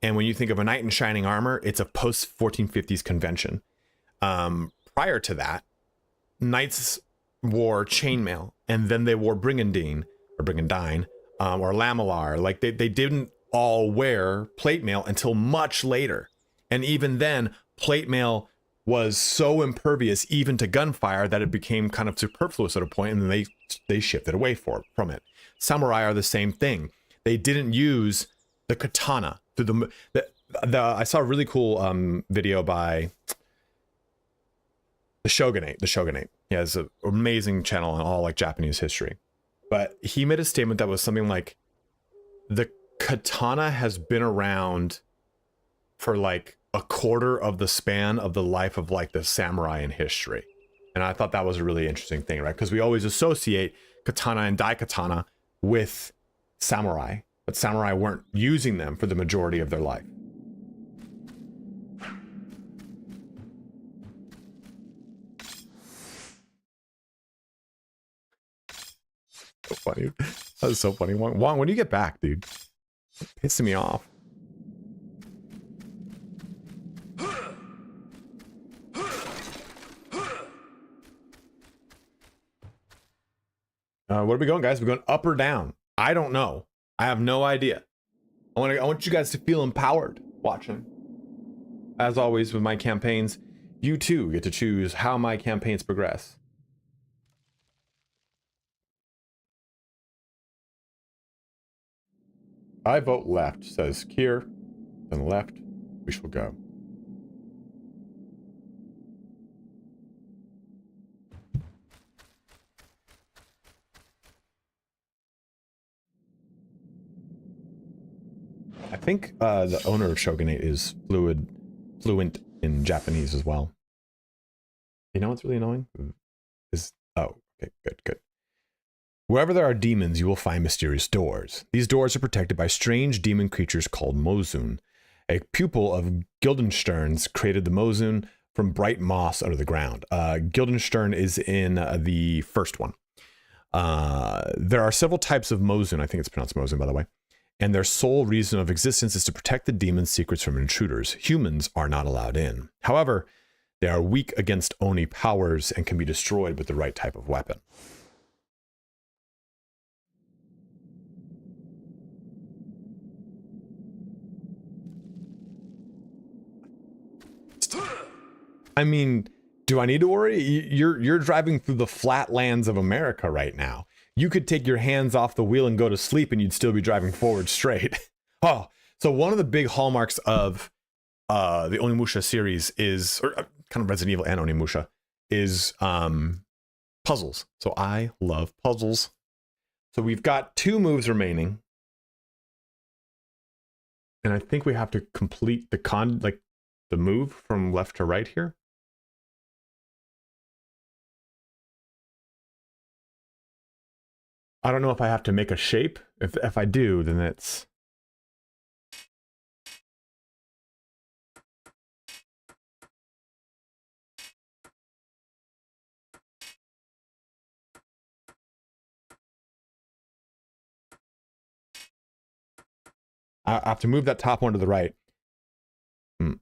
And when you think of a knight in shining armor, it's a post 1450s convention. Prior to that, knights wore chainmail, and then they wore brigandine or lamellar. Like they didn't all wear plate mail until much later. And even then, plate mail was so impervious even to gunfire that it became kind of superfluous at a point, and then they shifted away from it. Samurai are the same thing. They didn't use the katana through I saw a really cool video by the Shogunate. He has an amazing channel on all like Japanese history, but he made a statement that was something like the katana has been around for like a quarter of the span of the life of like the samurai in history. And I thought that was a really interesting thing, right? Because we always associate katana and daikatana with samurai, but samurai weren't using them for the majority of their life. So funny. That was so funny. Wong, when do you get back, dude? It's pissing me off. Where are we going, guys? We're going up or down? I don't know. I have no idea. I want you guys to feel empowered watching. As always with my campaigns, you too get to choose how my campaigns progress. I vote left, says Kier. Then left, we shall go. I think the owner of Shogunate is fluent in Japanese as well. You know what's really annoying? Oh, okay, good. Wherever there are demons, you will find mysterious doors. These doors are protected by strange demon creatures called Mozun. A pupil of Guildenstern's created the Mozun from bright moss under the ground. Guildenstern is in the first one. There are several types of Mozun. I think it's pronounced Mozun, by the way. And their sole reason of existence is to protect the demon's secrets from intruders. Humans are not allowed in. However, they are weak against Oni powers and can be destroyed with the right type of weapon. I mean, do I need to worry? You're driving through the flatlands of America right now. You could take your hands off the wheel and go to sleep and you'd still be driving forward straight. Oh, so one of the big hallmarks of the Onimusha series is, or kind of Resident Evil and Onimusha, is puzzles. So I love puzzles. So we've got 2 moves remaining. And I think we have to complete the move from left to right here. I don't know if I have to make a shape. If I do, then it's... I have to move that top one to the right. I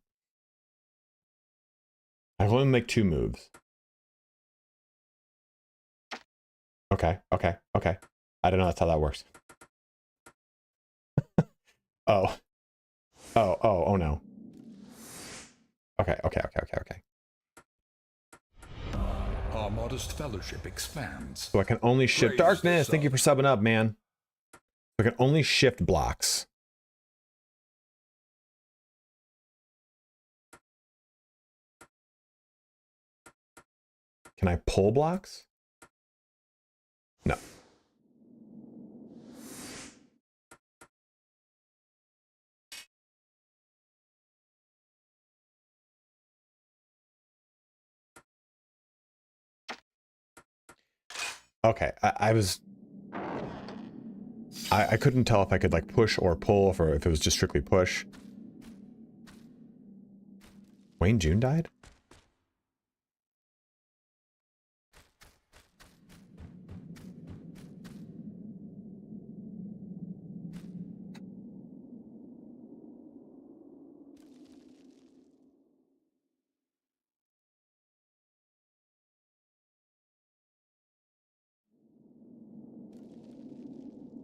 can only make 2 moves. Okay. I don't know that's how that works. Oh no. Okay. Our modest fellowship expands. So I can only shift Praise darkness. the Thank you for subbing up, man. I can only shift blocks. Can I pull blocks? No. Okay, I couldn't tell if I could like push or pull, or if it was just strictly push. Wayne June died?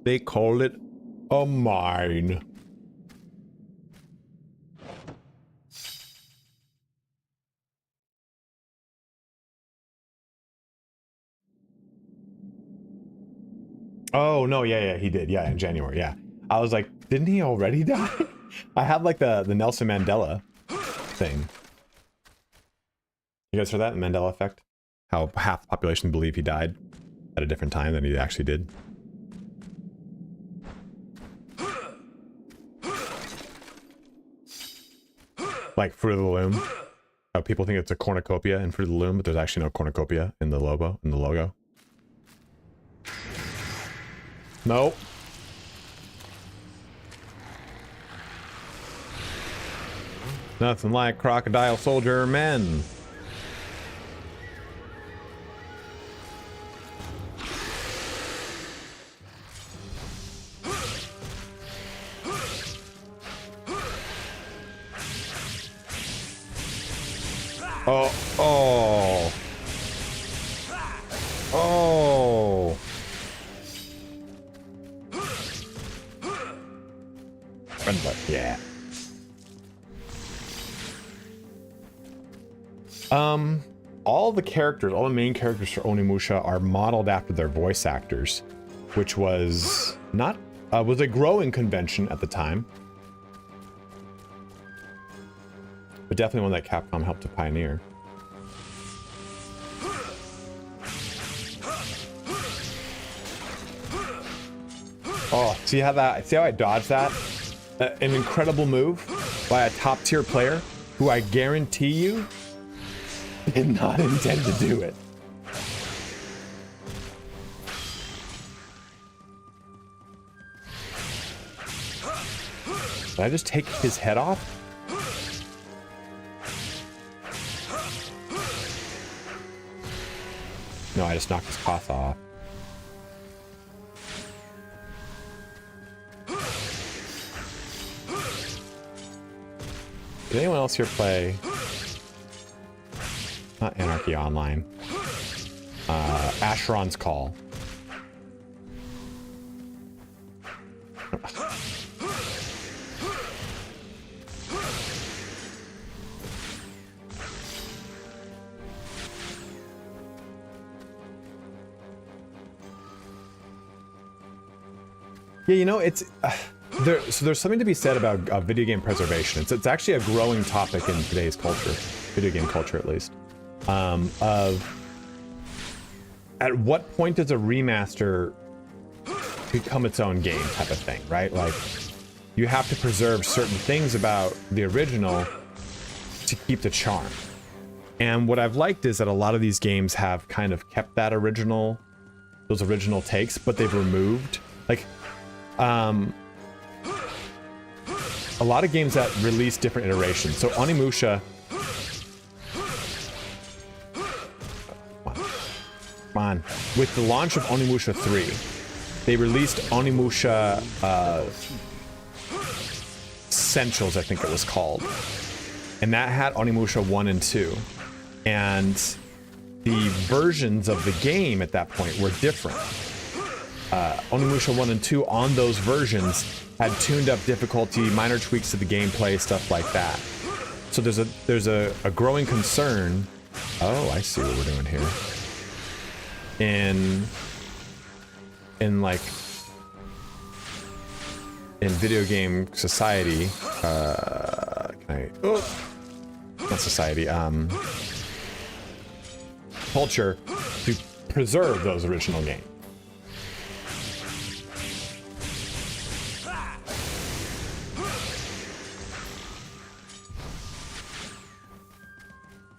They call it a mine. Oh, no, yeah, he did. Yeah, in January, yeah. I was like, didn't he already die? I had like the Nelson Mandela thing. You guys heard that? The Mandela effect? How half the population believe he died at a different time than he actually did. Like Fruit of the Loom. How people think it's a cornucopia in Fruit of the Loom, but there's actually no cornucopia in the logo. Nope. Nothing like crocodile soldier men. Oh. Yeah. All the characters, all the main characters for Onimusha are modeled after their voice actors, which was not was a growing convention at the time, but definitely one that Capcom helped to pioneer. Oh, see how I dodged that? An incredible move by a top tier player who I guarantee you did not intend to do it. Did I just take his head off? No, I just knocked his cough off. Did anyone else here play? Not Anarchy Online. Asheron's Call. Yeah, you know, it's so there's something to be said about video game preservation. It's actually a growing topic in today's culture, video game culture at least. Of at what point does a remaster become its own game type of thing, right? Like you have to preserve certain things about the original to keep the charm. And what I've liked is that a lot of these games have kind of kept that those original takes, but they've removed like a lot of games that release different iterations. So Onimusha, come on, with the launch of Onimusha 3, they released Onimusha Essentials, I think it was called, and that had Onimusha 1 and 2, and the versions of the game at that point were different. Onimusha 1 and 2 on those versions had tuned up difficulty, minor tweaks to the gameplay, stuff like that. So there's a growing concern. Oh, I see what we're doing here. In video game society, not society, culture, to preserve those original games.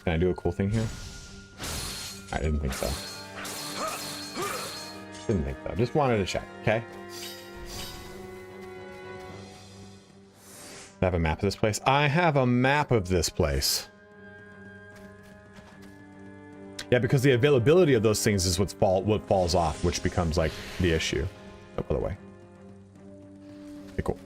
Can I do a cool thing here? I didn't think so. Didn't think so. Just wanted to check, okay? I have a map of this place. I have a map of this place. Yeah, because the availability of those things is what falls off, which becomes like the issue. Oh, by the way. Okay, cool.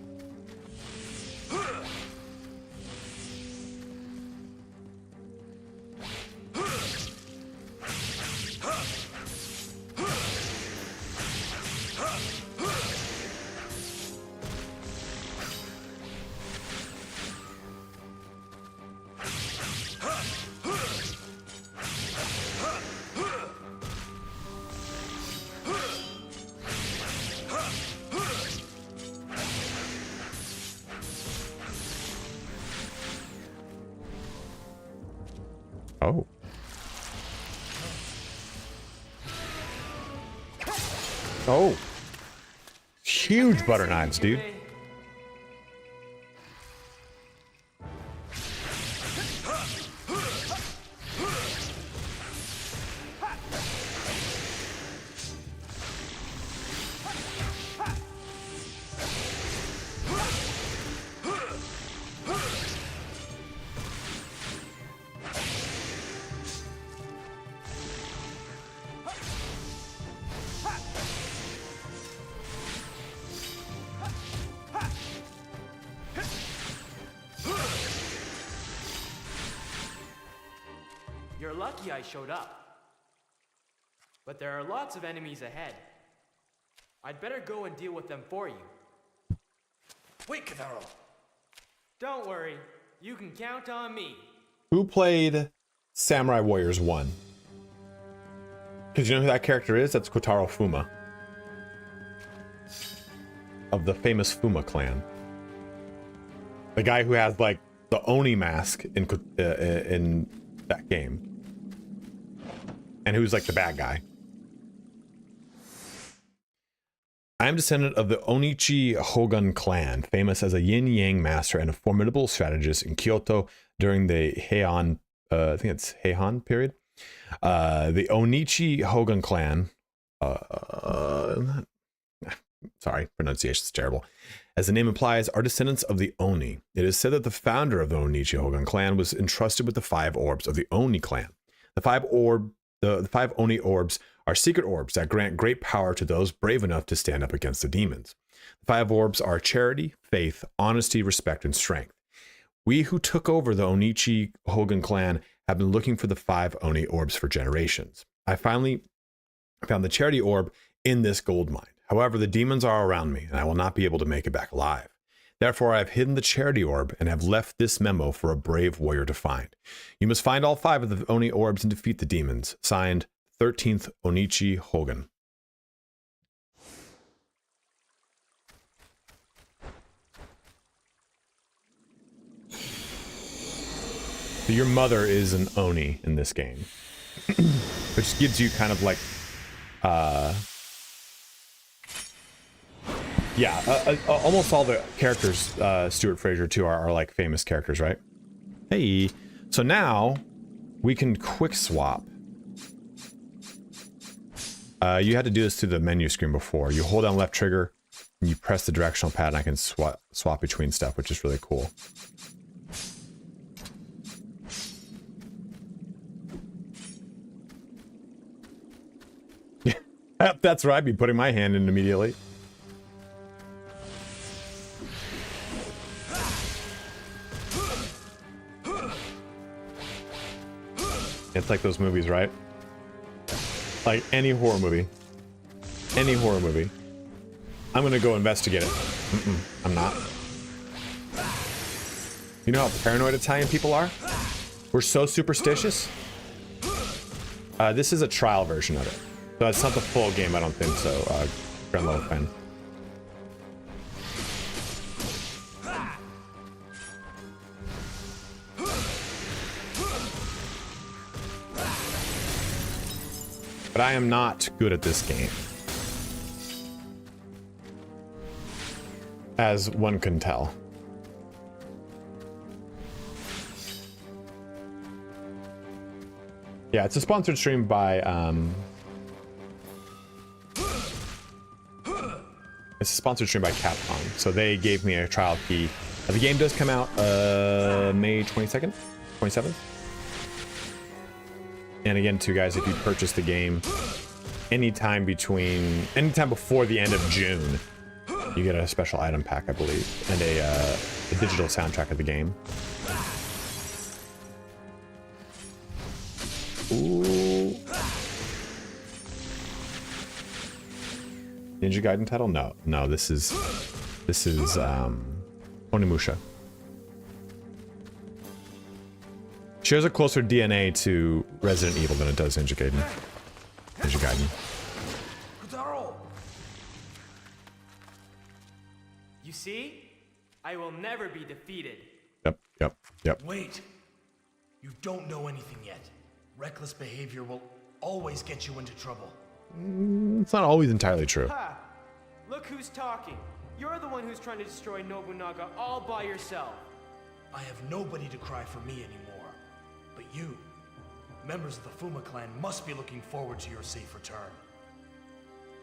Oh. Oh. Huge butter knives, dude. You're lucky I showed up. But there are lots of enemies ahead. I'd better go and deal with them for you. Wait, Cavaro! Don't worry, you can count on me. Who played Samurai Warriors 1? Because you know who that character is? That's Kotaro Fuma. of the famous Fuma clan. The guy who has like the Oni mask in that game. And who's like the bad guy. I am descendant of the Onichi Hogun clan, famous as a yin-yang master and a formidable strategist in Kyoto during the Heian, I think it's Heian period. The Onichi Hogun clan, sorry, pronunciation's terrible. As the name implies, are descendants of the Oni. It is said that the founder of the Onichi Hogun clan was entrusted with the 5 orbs of the Oni clan. The 5 Oni orbs are secret orbs that grant great power to those brave enough to stand up against the demons. The 5 orbs are charity, faith, honesty, respect, and strength. We who took over the Onichi Hogun clan have been looking for the 5 Oni orbs for generations. I finally found the charity orb in this gold mine. However, the demons are around me, and I will not be able to make it back alive. Therefore, I have hidden the charity orb and have left this memo for a brave warrior to find. You must find all 5 of the Oni orbs and defeat the demons. Signed, 13th Onichi Hogun. So your mother is an Oni in this game, which gives you kind of like, almost all the characters, Stuart Fraser too, are like famous characters, right? Hey, so now we can quick swap. You had to do this through the menu screen before. You hold down left trigger and you press the directional pad, and I can swap between stuff, which is really cool. That's where I'd be putting my hand in immediately. It's like those movies, right? Like any horror movie. Any horror movie. I'm gonna go investigate it. I'm not. You know how paranoid Italian people are? We're so superstitious. This is a trial version of it. So it's not the full game, I don't think so, Grand Level fan. But I am not good at this game, as one can tell. Yeah, it's a sponsored stream by, it's a sponsored stream by Capcom, so they gave me a trial key. The game does come out May 22nd, 27th. And again, too, guys, if you purchase the game anytime before the end of June, you get a special item pack, I believe, and a digital soundtrack of the game. Ooh. Ninja Gaiden title? No, this is Onimusha. Shares a closer DNA to Resident Evil than it does Ninja Gaiden. You see? I will never be defeated. Yep. Wait. You don't know anything yet. Reckless behavior will always get you into trouble. It's not always entirely true. Ha! Look who's talking. You're the one who's trying to destroy Nobunaga all by yourself. I have nobody to cry for me anymore. But you, members of the Fuma clan, must be looking forward to your safe return.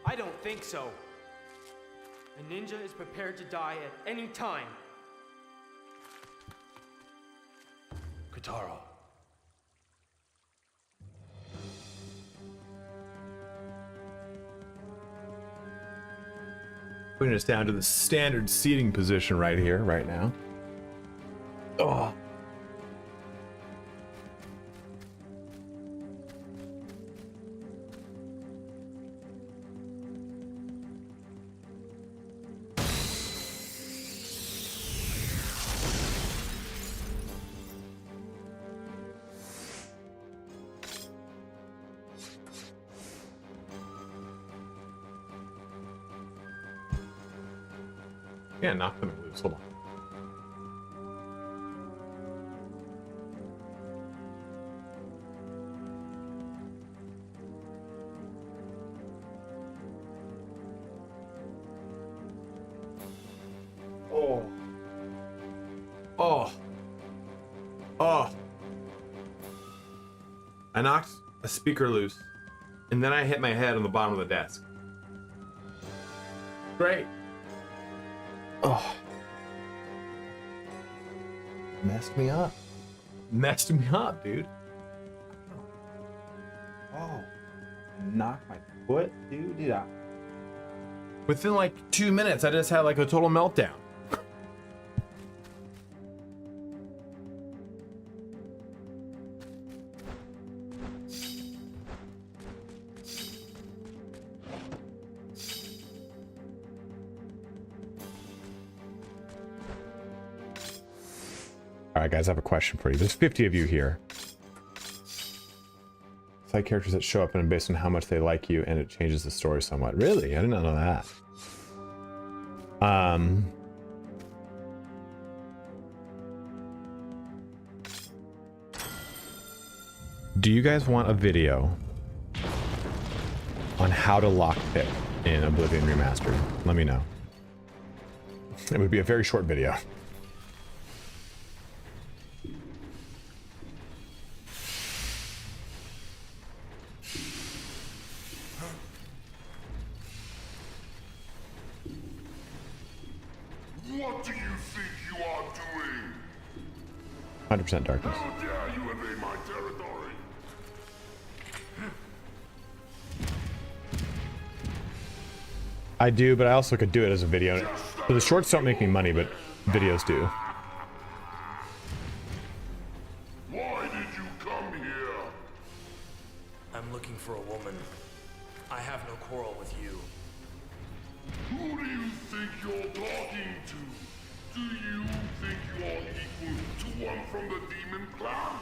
I don't think so. A ninja is prepared to die at any time. Kotaro. Putting us down to the standard seating position right here, right now. Oh. Yeah, knock them loose. Hold on. Oh. Oh. Oh. I knocked a speaker loose, and then I hit my head on the bottom of the desk. Great. Oh. Messed me up. Messed me up, dude. Oh. Knocked my foot, dude. Yeah. Within like 2 minutes, I just had like a total meltdown. All right, guys, I have a question for you. There's 50 of you here. Side characters that show up and based on how much they like you, and it changes the story somewhat. Really? I did not know that. Do you guys want a video on how to lockpick in Oblivion Remastered? Let me know. It would be a very short video. What do you think you are doing? 100% darkness. How dare you invade my territory? I do, but I also could do it as a video. So the shorts don't make me money, but videos do. Why did you come here? I'm looking for a woman. I have no quarrel with you. Who do you think you're talking to? Do you think you're equal to one from the demon clan?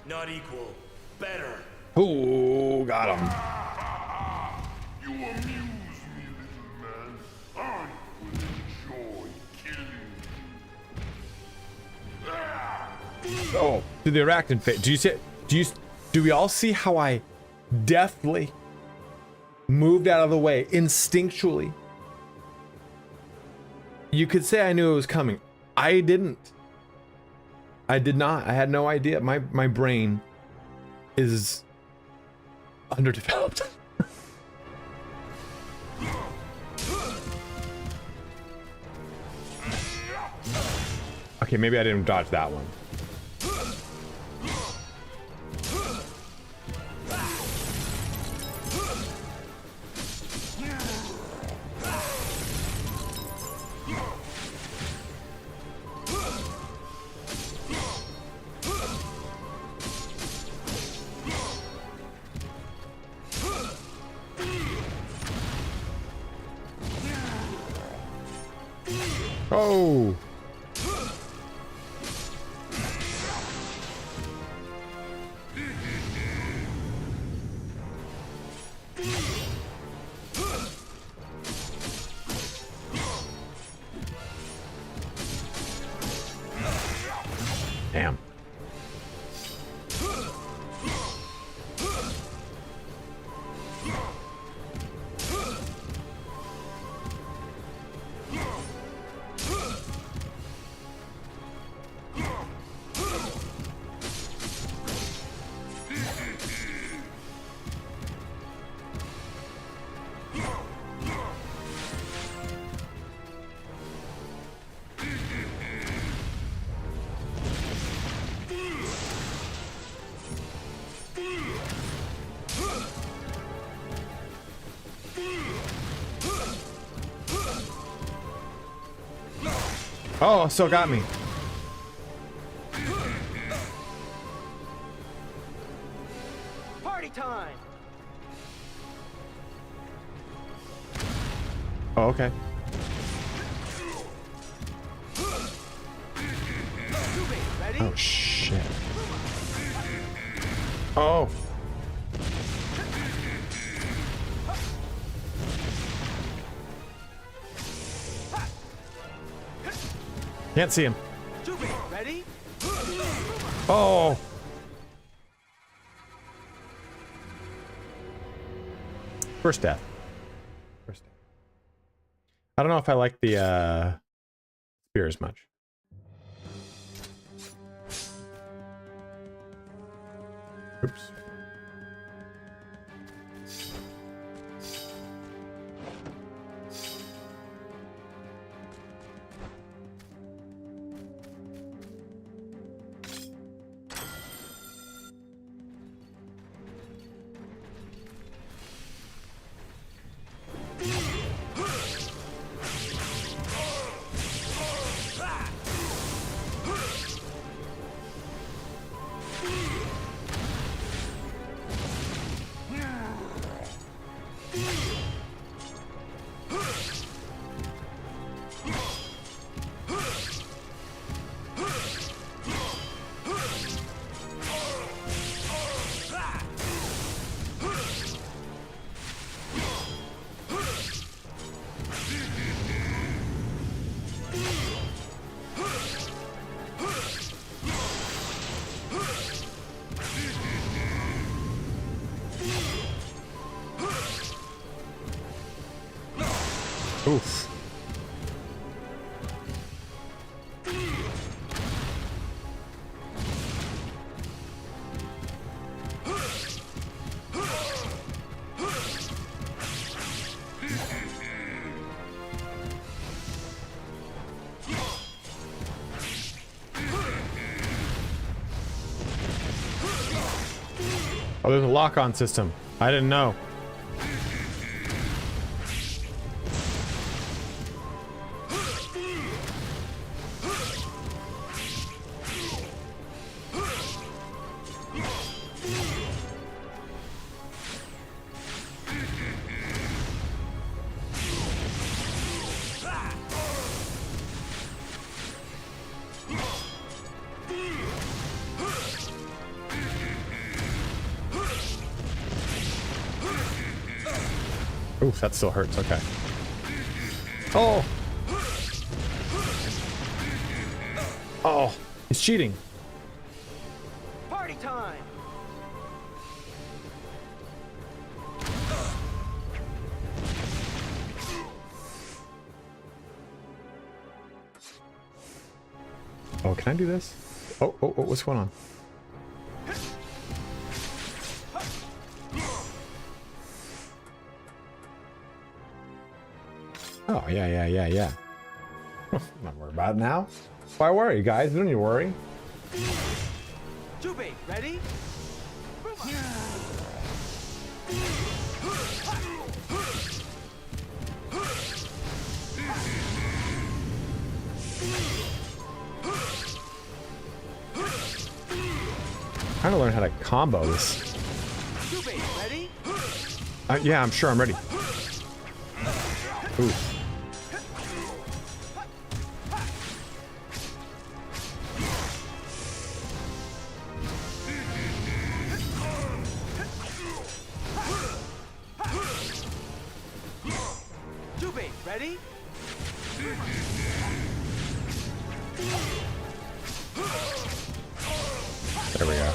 Not equal. Better. Ooh, got him. You amuse me, little man. I will enjoy killing you. Oh, to the arachnid face. Do we all see how I deftly moved out of the way instinctually? You could say I knew it was coming. I didn't. I did not. I had no idea. My brain is underdeveloped. Okay, maybe I didn't dodge that one. Oh! Damn. Oh, still got me. Party time! Oh, okay. Ready? Oh, shit. Oh. Can't see him. Ready? Oh. First death. First death. I don't know if I like the spear as much. Oops. Oof. Oh, there's a lock-on system. I didn't know. Oof, that still hurts. Okay. Oh! Oh, he's cheating. Party time! Oh, can I do this? Oh, what's going on? Oh, yeah. Not worried about it now. Why worry, guys? You don't need to worry. Jubei, ready? Trying to learn how to combo this. Jubei, ready? Yeah, I'm sure I'm ready. Ooh. Jubei, ready? There we go.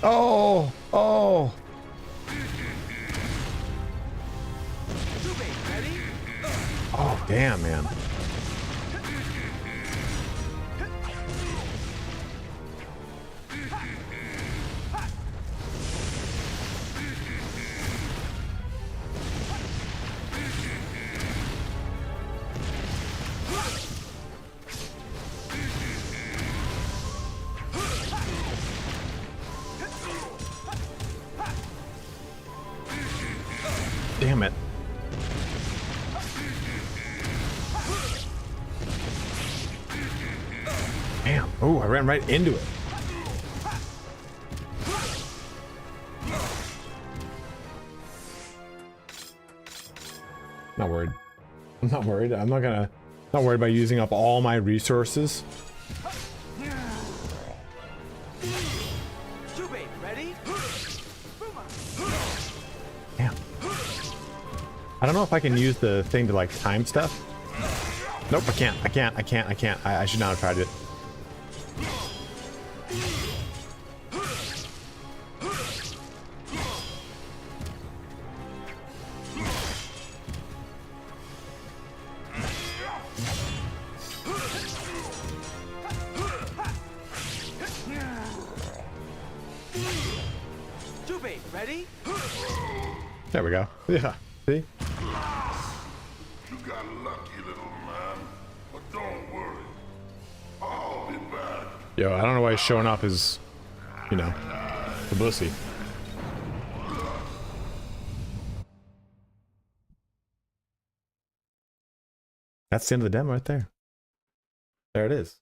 Oh! Oh! Oh, damn, man. Damn it. Damn. Oh, I ran right into it. Not worried. I'm not worried. I'm not worried about using up all my resources. Jubei, ready? Damn. I don't know if I can use the thing to like time stuff. Nope, I can't. I should not have tried it. Jubei, ready? There we go. Yeah. See? You got lucky, little man. But don't worry. I'll be back. Yo, I don't know why he's showing off his, you know, publicity. That's the end of the demo right there. There it is.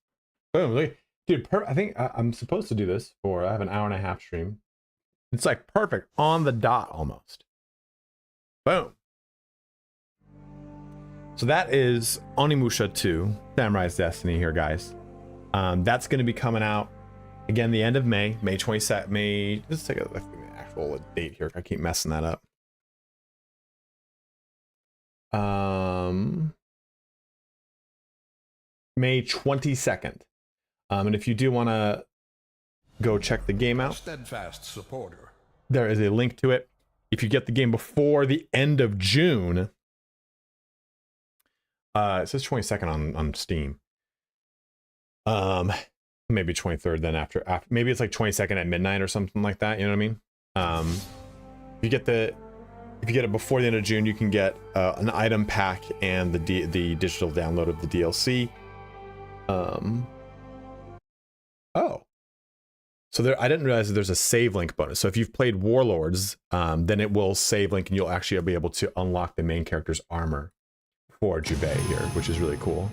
Boom. Look. Dude, I think I'm supposed to do this for, I have an hour-and-a-half stream. It's like perfect, on the dot almost. Boom. So that is Onimusha 2, Samurai's Destiny here, guys. That's going to be coming out, again, the end of May, May 22nd. Let's take an actual date here. I keep messing that up. May 22nd. And if you do want to go check the game out, Steadfast supporter. there is a link to it. If you get the game before the end of June, it says 22nd on Steam. Maybe 23rd then after maybe it's like 22nd at midnight or something like that, you know what I mean? If you get it before the end of June, you can get an item pack and the digital download of the DLC. Oh, so there, I didn't realize that there's a save link bonus. So if you've played Warlords, then it will save link and you'll actually be able to unlock the main character's armor for Jubei here, which is really cool.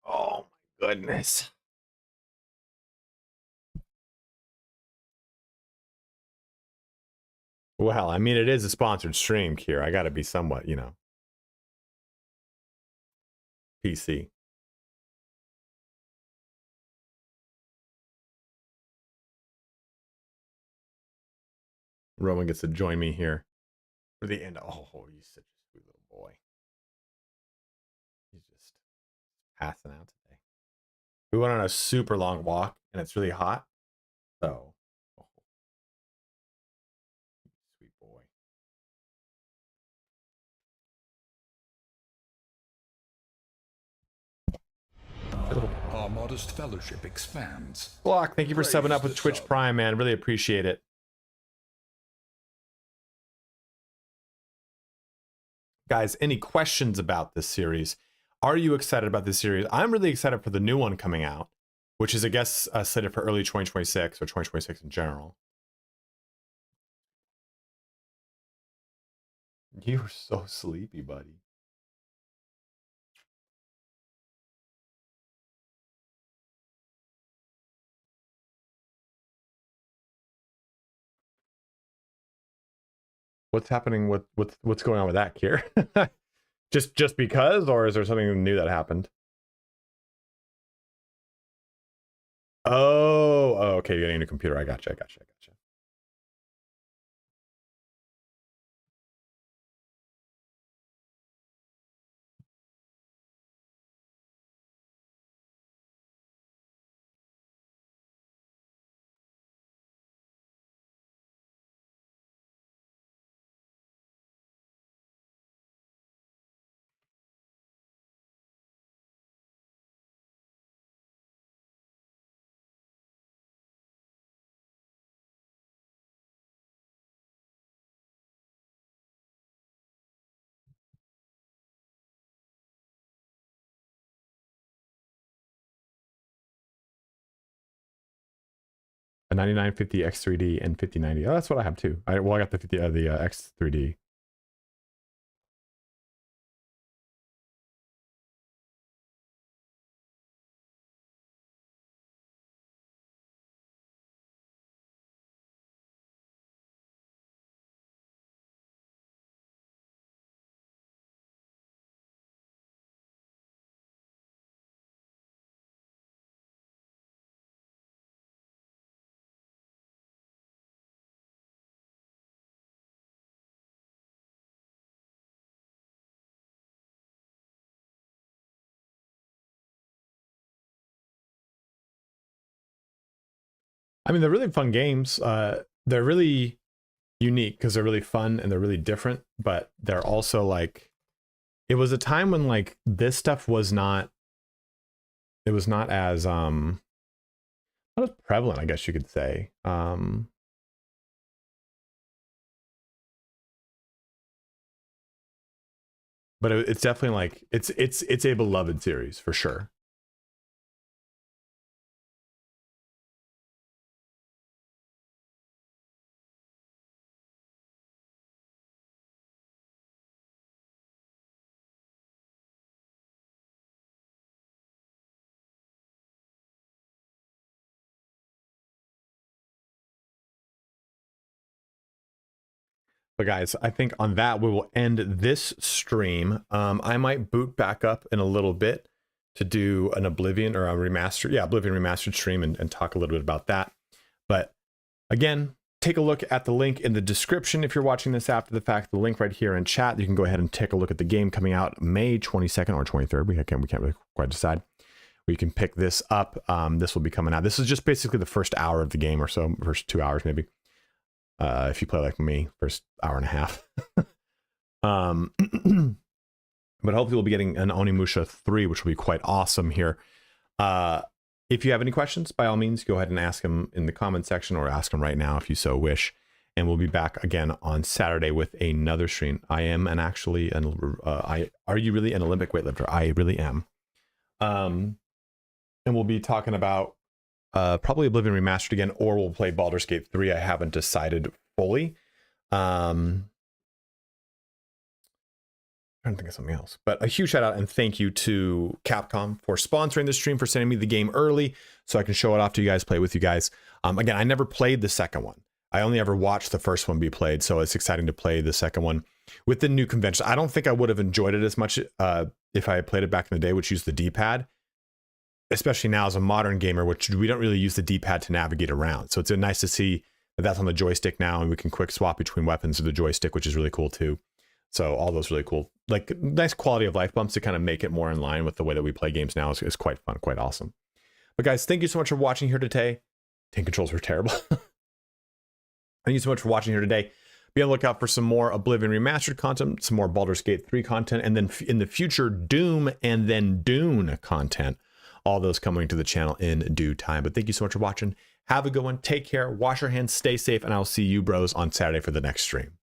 Oh my goodness. Well, I mean, it is a sponsored stream here. I got to be somewhat, you know, PC. Roman gets to join me here for the end. Oh, he's such a sweet little boy. He's just passing out today. We went on a super long walk and it's really hot. So, oh, sweet boy. Our modest fellowship expands. Block, thank you for Praise subbing up with the Twitch sub. Prime, man. Really appreciate it. Guys, any questions about this series? Are you excited about this series? I'm really excited for the new one coming out, which is, I guess, slated for early 2026 or 2026 in general. You were so sleepy, buddy. What's happening with what's going on with that, Kier? just because, or is there something new that happened? Oh, okay, you're getting a new computer. I gotcha. A 9950 X3D and 5090. Oh, that's what I have too. I got the X3D. I mean, they're really fun games. They're really unique because they're really fun and they're really different, but they're also like, it was a time when like this stuff was not, it was not as prevalent, I guess you could say. But it's definitely like, it's a beloved series for sure. But guys, I think on that, we will end this stream. I might boot back up in a little bit to do an Oblivion or a remastered, Oblivion remastered stream and talk a little bit about that. But again, take a look at the link in the description if you're watching this after the fact. The link right here in chat. You can go ahead and take a look at the game coming out May 22nd or 23rd. We can't really quite decide. We can pick this up. This will be coming out. This is just basically the first hour of the game or so, first 2 hours maybe. If you play like me, first hour and a half. But hopefully we'll be getting an Onimusha 3, which will be quite awesome here. If you have any questions, by all means, go ahead and ask them in the comment section or ask them right now if you so wish. And we'll be back again on Saturday with another stream. I am are you really an Olympic weightlifter? I really am. And we'll be talking about probably Oblivion Remastered again, or we'll play Baldur's Gate 3. I haven't decided fully. I'm trying to think of something else. But a huge shout out and thank you to Capcom for sponsoring the stream, for sending me the game early so I can show it off to you guys, play with you guys. Again, I never played the second one. I only ever watched the first one be played, so it's exciting to play the second one with the new convention. I don't think I would have enjoyed it as much if I had played it back in the day, which used the D-pad. Especially now as a modern gamer, which we don't really use the D-pad to navigate around. So it's nice to see that that's on the joystick now, and we can quick swap between weapons with the joystick, which is really cool too. So all those really cool, like nice quality of life bumps to kind of make it more in line with the way that we play games now is quite fun, quite awesome. But guys, thank you so much for watching here today. Tank controls were terrible. Thank you so much for watching here today. Be on the lookout for some more Oblivion Remastered content, some more Baldur's Gate 3 content, and then in the future, Doom and then Dune content. All those coming to the channel in due time. But thank you so much for watching. Have a good one. Take care. Wash your hands. Stay safe. And I'll see you bros on Saturday for the next stream.